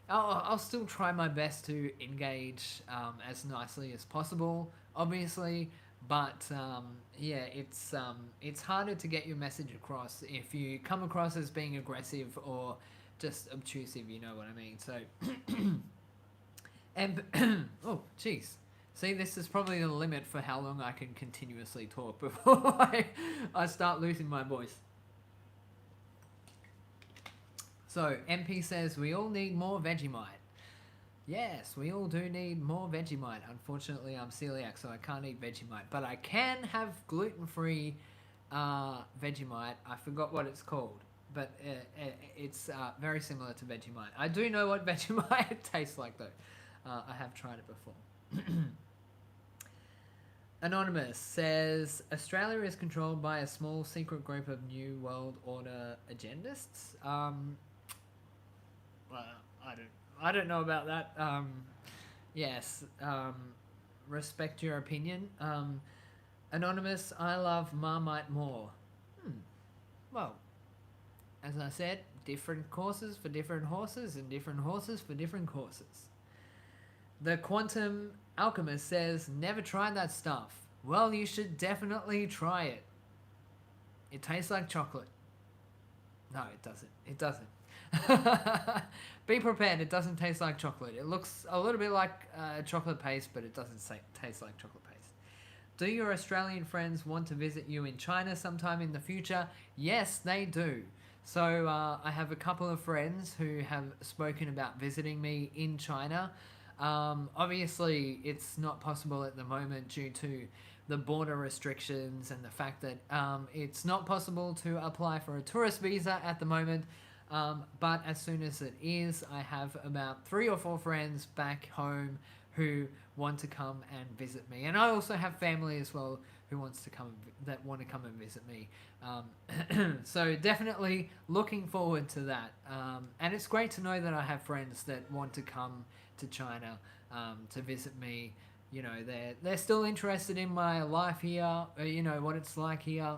I'll still try my best to engage as nicely as possible, obviously. But it's harder to get your message across if you come across as being aggressive or just obtrusive. You know what I mean? So, and oh, jeez. See, this is probably the limit for how long I can continuously talk before I start losing my voice. So, MP says, we all need more Vegemite. Yes, we all do need more Vegemite. Unfortunately, I'm celiac, so I can't eat Vegemite. But I can have gluten-free Vegemite. I forgot what it's called. But it's very similar to Vegemite. I do know what Vegemite tastes like, though. I have tried it before. Anonymous says, Australia is controlled by a small secret group of New World Order agendists. Well, I don't know about that. Yes, respect your opinion. Anonymous, I love Marmite more. Well, as I said, different courses for different horses and different horses for different courses. The Quantum Alchemist says, never tried that stuff. Well, you should definitely try it. It tastes like chocolate. No, it doesn't. It doesn't. Be prepared, it doesn't taste like chocolate. It looks a little bit like chocolate paste, but it doesn't taste like chocolate paste. Do your Australian friends want to visit you in China sometime in the future? Yes, they do. So I have a couple of friends who have spoken about visiting me in China. Obviously, it's not possible at the moment due to the border restrictions and the fact that it's not possible to apply for a tourist visa at the moment. But as soon as it is, I have about 3 or 4 friends back home who want to come and visit me, and I also have family as well who want to come and visit me. So definitely looking forward to that. And it's great to know that I have friends that want to come to China to visit me. They're still interested in my life here. What it's like here.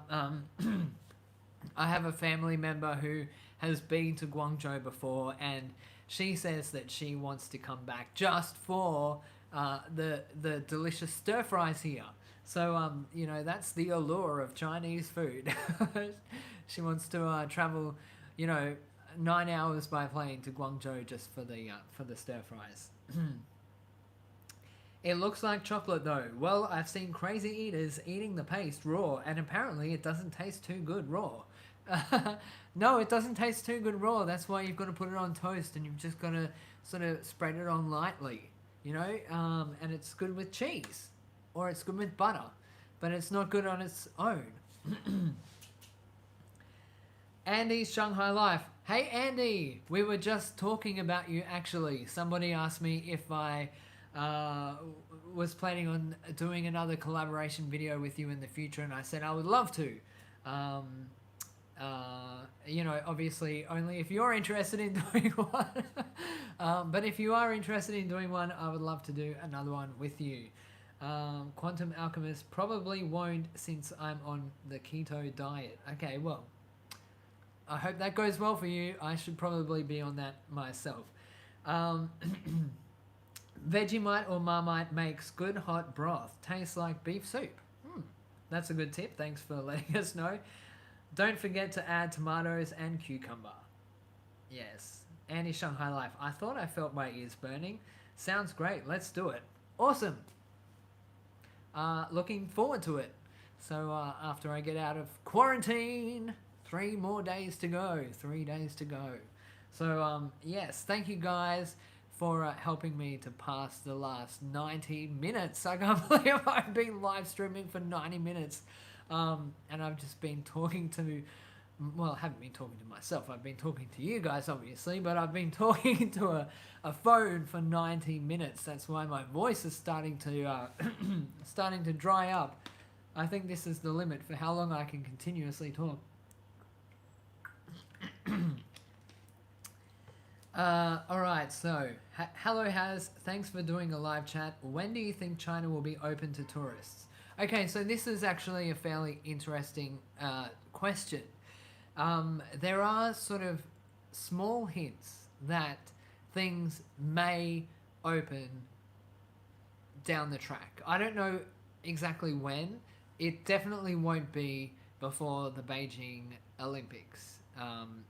I have a family member who has been to Guangzhou before, and she says that she wants to come back just for the delicious stir fries here. So that's the allure of Chinese food. She wants to travel 9 hours by plane to Guangzhou just for the stir fries. It looks like chocolate though. Well, I've seen crazy eaters eating the paste raw, and apparently it doesn't taste too good raw. No, it doesn't taste too good raw. That's why you've got to put it on toast, and you've just got to sort of spread it on lightly, and it's good with cheese, or it's good with butter, but it's not good on its own. Andy's Shanghai Life. Hey Andy, we were just talking about you actually. Somebody asked me if I was planning on doing another collaboration video with you in the future, and I said I would love to. obviously only if you're interested in doing one. But if you are interested in doing one, I would love to do another one with you. Quantum Alchemist probably won't since I'm on the keto diet. Okay, well, I hope that goes well for you. I should probably be on that myself. Um, Vegemite or Marmite makes good hot broth. Tastes like beef soup. That's a good tip. Thanks for letting us know. Don't forget to add tomatoes and cucumber. Yes. Annie Shanghai Life. I thought I felt my ears burning. Sounds great. Let's do it. Awesome. Looking forward to it. So after I get out of quarantine, 3 more days to go. 3 days to go. So yes, thank you guys for helping me to pass the last 90 minutes. I can't believe I've been live streaming for 90 minutes. And I've just been talking to, well, I haven't been talking to myself. I've been talking to you guys, obviously, but I've been talking to a phone for 90 minutes. That's why my voice is starting to starting to dry up. I think this is the limit for how long I can continuously talk. Alright, so, hello Haz, thanks for doing a live chat. When do you think China will be open to tourists? Okay, so this is actually a fairly interesting question. There are sort of small hints that things may open down the track. I don't know exactly when. It definitely won't be before the Beijing Olympics,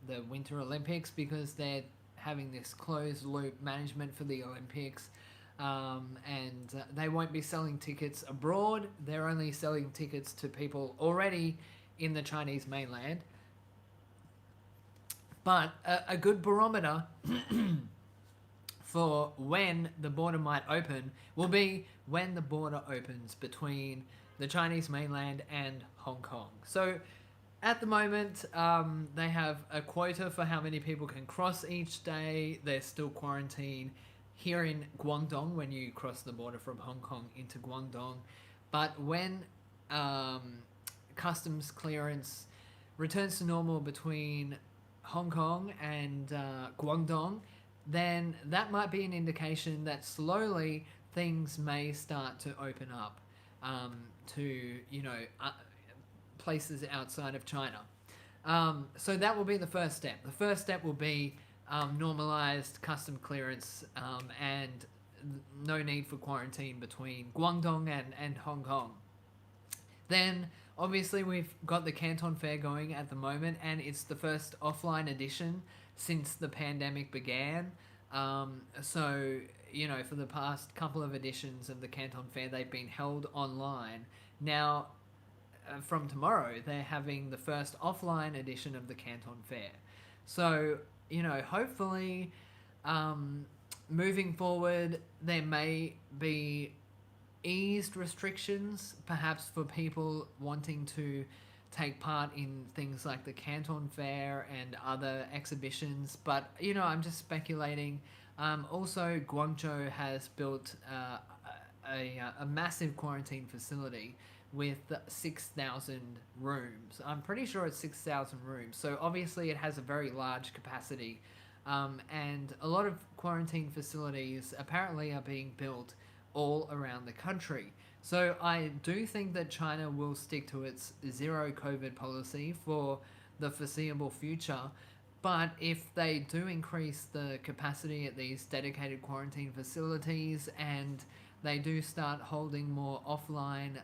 the Winter Olympics, because they're having this closed loop management for the Olympics, and they won't be selling tickets abroad. They're only selling tickets to people already in the Chinese mainland. But a good barometer for when the border might open will be when the border opens between the Chinese mainland and Hong Kong. So at the moment, they have a quota for how many people can cross each day. They're still quarantined here in Guangdong when you cross the border from Hong Kong into Guangdong. But when customs clearance returns to normal between Hong Kong and Guangdong, then that might be an indication that slowly things may start to open up to, places outside of China. So that will be the first step. The first step will be normalized custom clearance and no need for quarantine between Guangdong and Hong Kong. Then obviously we've got the Canton Fair going at the moment, and it's the first offline edition since the pandemic began. So, for the past couple of editions of the Canton Fair, they've been held online. Now, from tomorrow, they're having the first offline edition of the Canton Fair. So, hopefully, moving forward, there may be eased restrictions, perhaps for people wanting to take part in things like the Canton Fair and other exhibitions. But, I'm just speculating. Also, Guangzhou has built a massive quarantine facility with 6,000 rooms. I'm pretty sure it's 6,000 rooms. So obviously it has a very large capacity. And a lot of quarantine facilities apparently are being built all around the country. So I do think that China will stick to its zero COVID policy for the foreseeable future. But if they do increase the capacity at these dedicated quarantine facilities, and they do start holding more offline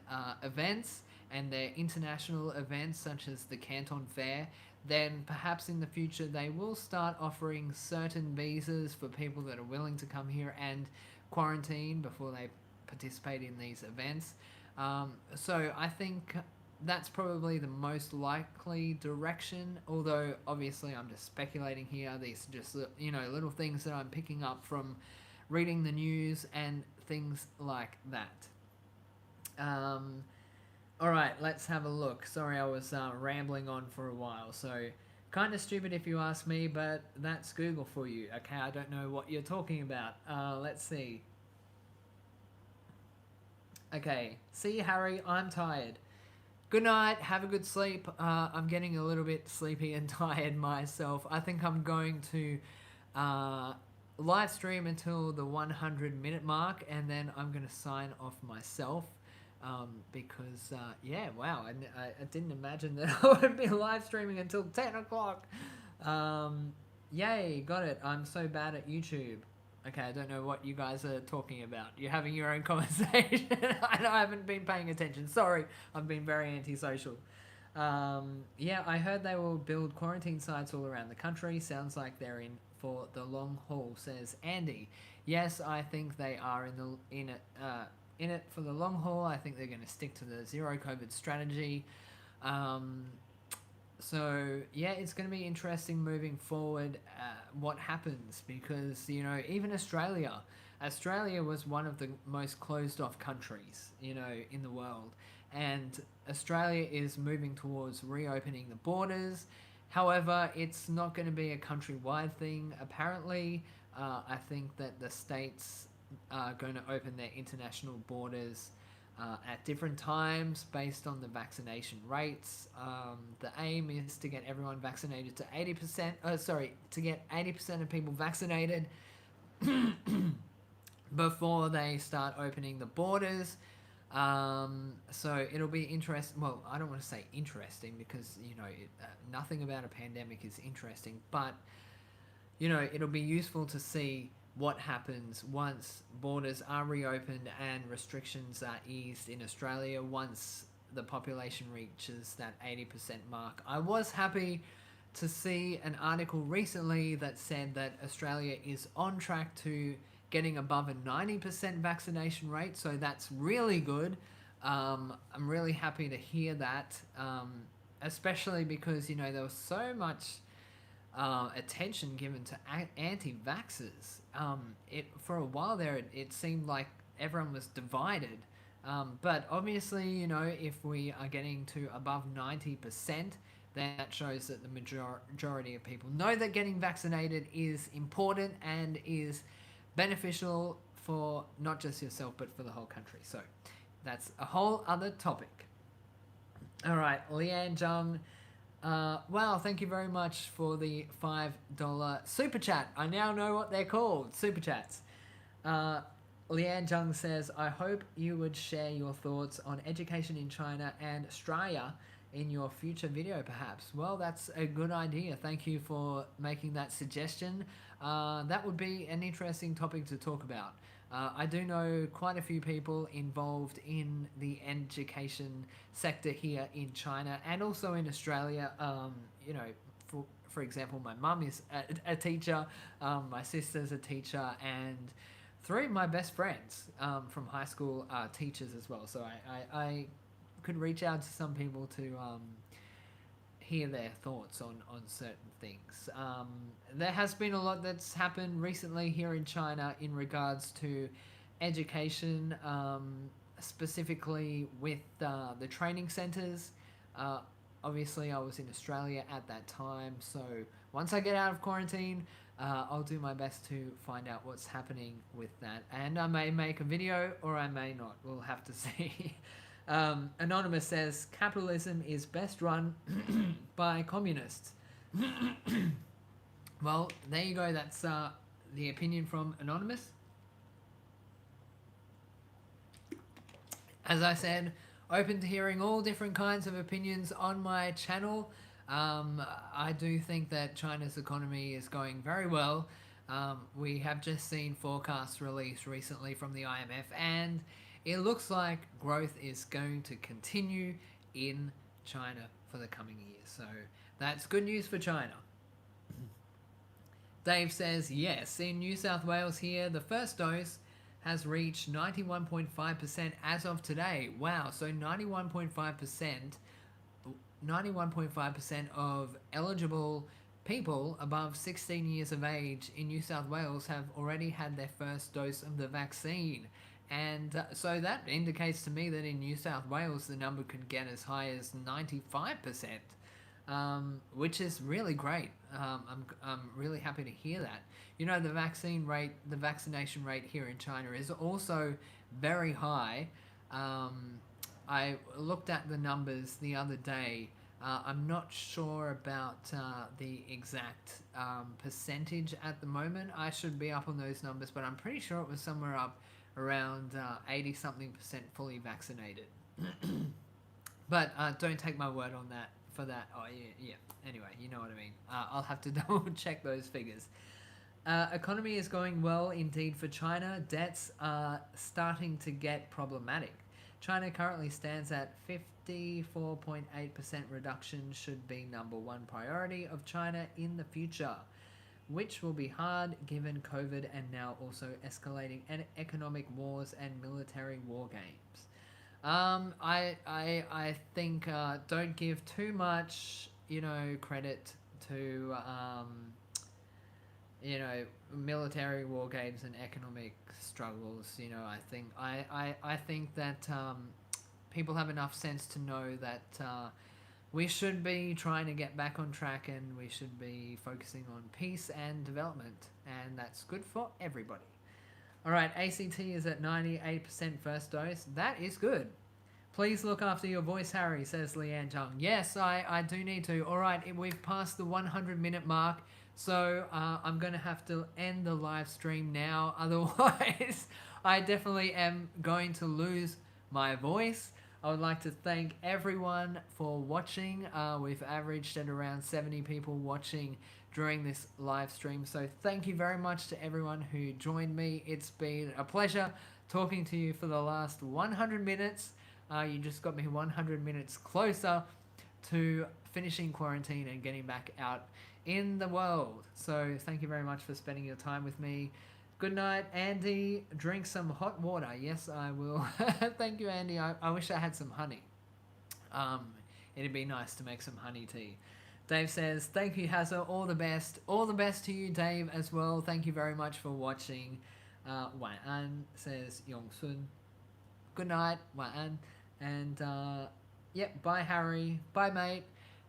events and their international events such as the Canton Fair, then perhaps in the future they will start offering certain visas for people that are willing to come here and quarantine before they participate in these events. So I think that's probably the most likely direction, although obviously I'm just speculating here. These are just, little things that I'm picking up from reading the news and things like that. Alright, let's have a look. Sorry, I was rambling on for a while, so kind of stupid if you ask me, but that's Google for you. Okay, I don't know what you're talking about. Let's see. Okay, see Harry, I'm tired. Good night. Have a good sleep. I'm getting a little bit sleepy and tired myself. I think I'm going to uh, live stream until the 100-minute mark, and then I'm going to sign off myself. Because, yeah, wow, I didn't imagine that I would be live streaming until 10 o'clock. Yay, got it. I'm so bad at YouTube. Okay, I don't know what you guys are talking about. You're having your own conversation. I haven't been paying attention. Sorry, I've been very antisocial. Yeah, I heard they will build quarantine sites all around the country. Sounds like they're in for the long haul, says Andy. Yes, I think they are in it for the long haul. I think they're going to stick to the zero COVID strategy. So yeah, it's going to be interesting moving forward what happens, because even Australia was one of the most closed off countries in the world, and Australia is moving towards reopening the borders. However, it's not going to be a countrywide thing apparently. I think that the states are going to open their international borders at different times based on the vaccination rates. The aim is to get everyone vaccinated to 80%. To get 80% of people vaccinated before they start opening the borders. So it'll be interesting. Well, I don't want to say interesting because nothing about a pandemic is interesting, but it'll be useful to see what happens once borders are reopened and restrictions are eased in Australia once the population reaches that 80% mark. I was happy to see an article recently that said that Australia is on track to getting above a 90% vaccination rate, so that's really good. I'm really happy to hear that, especially because there was so much attention given to anti-vaxxers. For a while there, it seemed like everyone was divided. But obviously, if we are getting to above 90%, then that shows that the majority of people know that getting vaccinated is important and is beneficial for not just yourself, but for the whole country. So that's a whole other topic. All right, Lian Zhang. Wow, thank you very much for the $5 super chat. I now know what they're called, super chats. Lian Zhang says, I hope you would share your thoughts on education in China and Australia in your future video, perhaps. Well, that's a good idea. Thank you for making that suggestion. That would be an interesting topic to talk about. I do know quite a few people involved in the education sector here in China and also in Australia. For example, my mum is a teacher, my sister's a teacher, and three of my best friends from high school are teachers as well. So I could reach out to some people to hear their thoughts on certain things. There has been a lot that's happened recently here in China in regards to education, specifically with the training centres. Obviously, I was in Australia at that time, so once I get out of quarantine, I'll do my best to find out what's happening with that. And I may make a video or I may not. We'll have to see. Anonymous says, capitalism is best run by communists. Well, there you go. That's the opinion from Anonymous. As I said, open to hearing all different kinds of opinions on my channel. I do think that China's economy is going very well. We have just seen forecasts released recently from the IMF, and it looks like growth is going to continue in China for the coming years. So that's good news for China. Dave says, yes, in New South Wales here, the first dose has reached 91.5% as of today. Wow, so 91.5% of eligible people above 16 years of age in New South Wales have already had their first dose of the vaccine. And so that indicates to me that in New South Wales the number could get as high as 95%, which is really great. I'm really happy to hear that. The vaccination rate here in China is also very high. I looked at the numbers the other day. I'm not sure about the exact percentage at the moment. I should be up on those numbers, but I'm pretty sure it was somewhere up around 80-something% fully vaccinated. But don't take my word on that for that. Oh, yeah. Anyway, you know what I mean. I'll have to double check those figures. Economy is going well indeed for China. Debts are starting to get problematic. China currently stands at 54.8% reduction, should be number one priority of China in the future, which will be hard given COVID and now also escalating economic wars and military war games. I think don't give too much, credit to military war games and economic struggles. I think that people have enough sense to know that we should be trying to get back on track, and we should be focusing on peace and development, and that's good for everybody. All right, ACT is at 98% first dose. That is good. Please look after your voice, Harry, says Leanne Chung. Yes, I do need to. All right, we've passed the 100-minute mark, so I'm going to have to end the live stream now. Otherwise, I definitely am going to lose my voice. I would like to thank everyone for watching. We've averaged at around 70 people watching during this live stream. So thank you very much to everyone who joined me. It's been a pleasure talking to you for the last 100 minutes. You just got me 100 minutes closer to finishing quarantine and getting back out in the world. So thank you very much for spending your time with me. Good night, Andy. Drink some hot water. Yes, I will. Thank you, Andy. I wish I had some honey. It'd be nice to make some honey tea. Dave says, thank you, Hazza. All the best. All the best to you, Dave, as well. Thank you very much for watching. Wan An says, Yong Sun. Good night, Wan An. And, yep, bye, Harry. Bye, mate.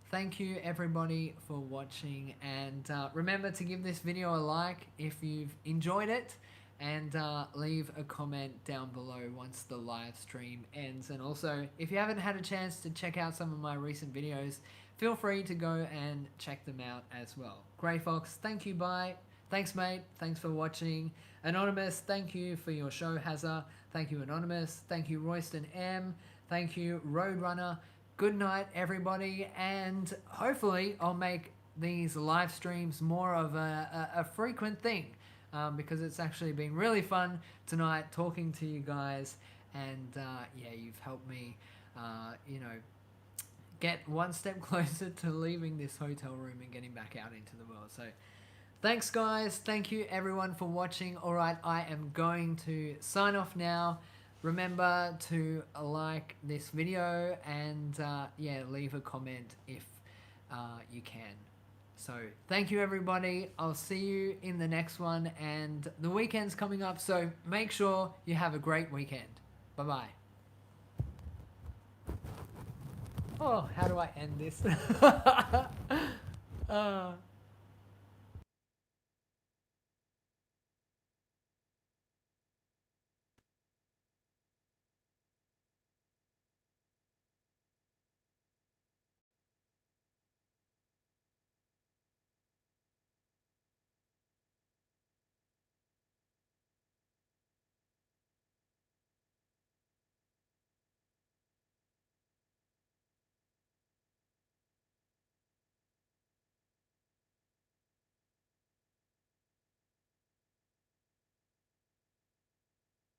Thank you, everybody, for watching. And remember to give this video a like if you've enjoyed it. And leave a comment down below once the live stream ends. And also, if you haven't had a chance to check out some of my recent videos, feel free to go and check them out as well. Grey Fox, thank you, bye. Thanks, mate. Thanks for watching. Anonymous, thank you for your show, Hazza. Thank you, Anonymous. Thank you, Royston M. Thank you, Roadrunner. Good night, everybody. And hopefully I'll make these live streams more of a frequent thing, because it's actually been really fun tonight talking to you guys. And yeah, you've helped me, get one step closer to leaving this hotel room and getting back out into the world. So thanks, guys. Thank you, everyone, for watching. All right, I am going to sign off now. Remember to like this video and yeah, leave a comment if you can. So thank you, everybody. I'll see you in the next one, and the weekend's coming up, so make sure you have a great weekend. Bye-bye. Oh, how do I end this?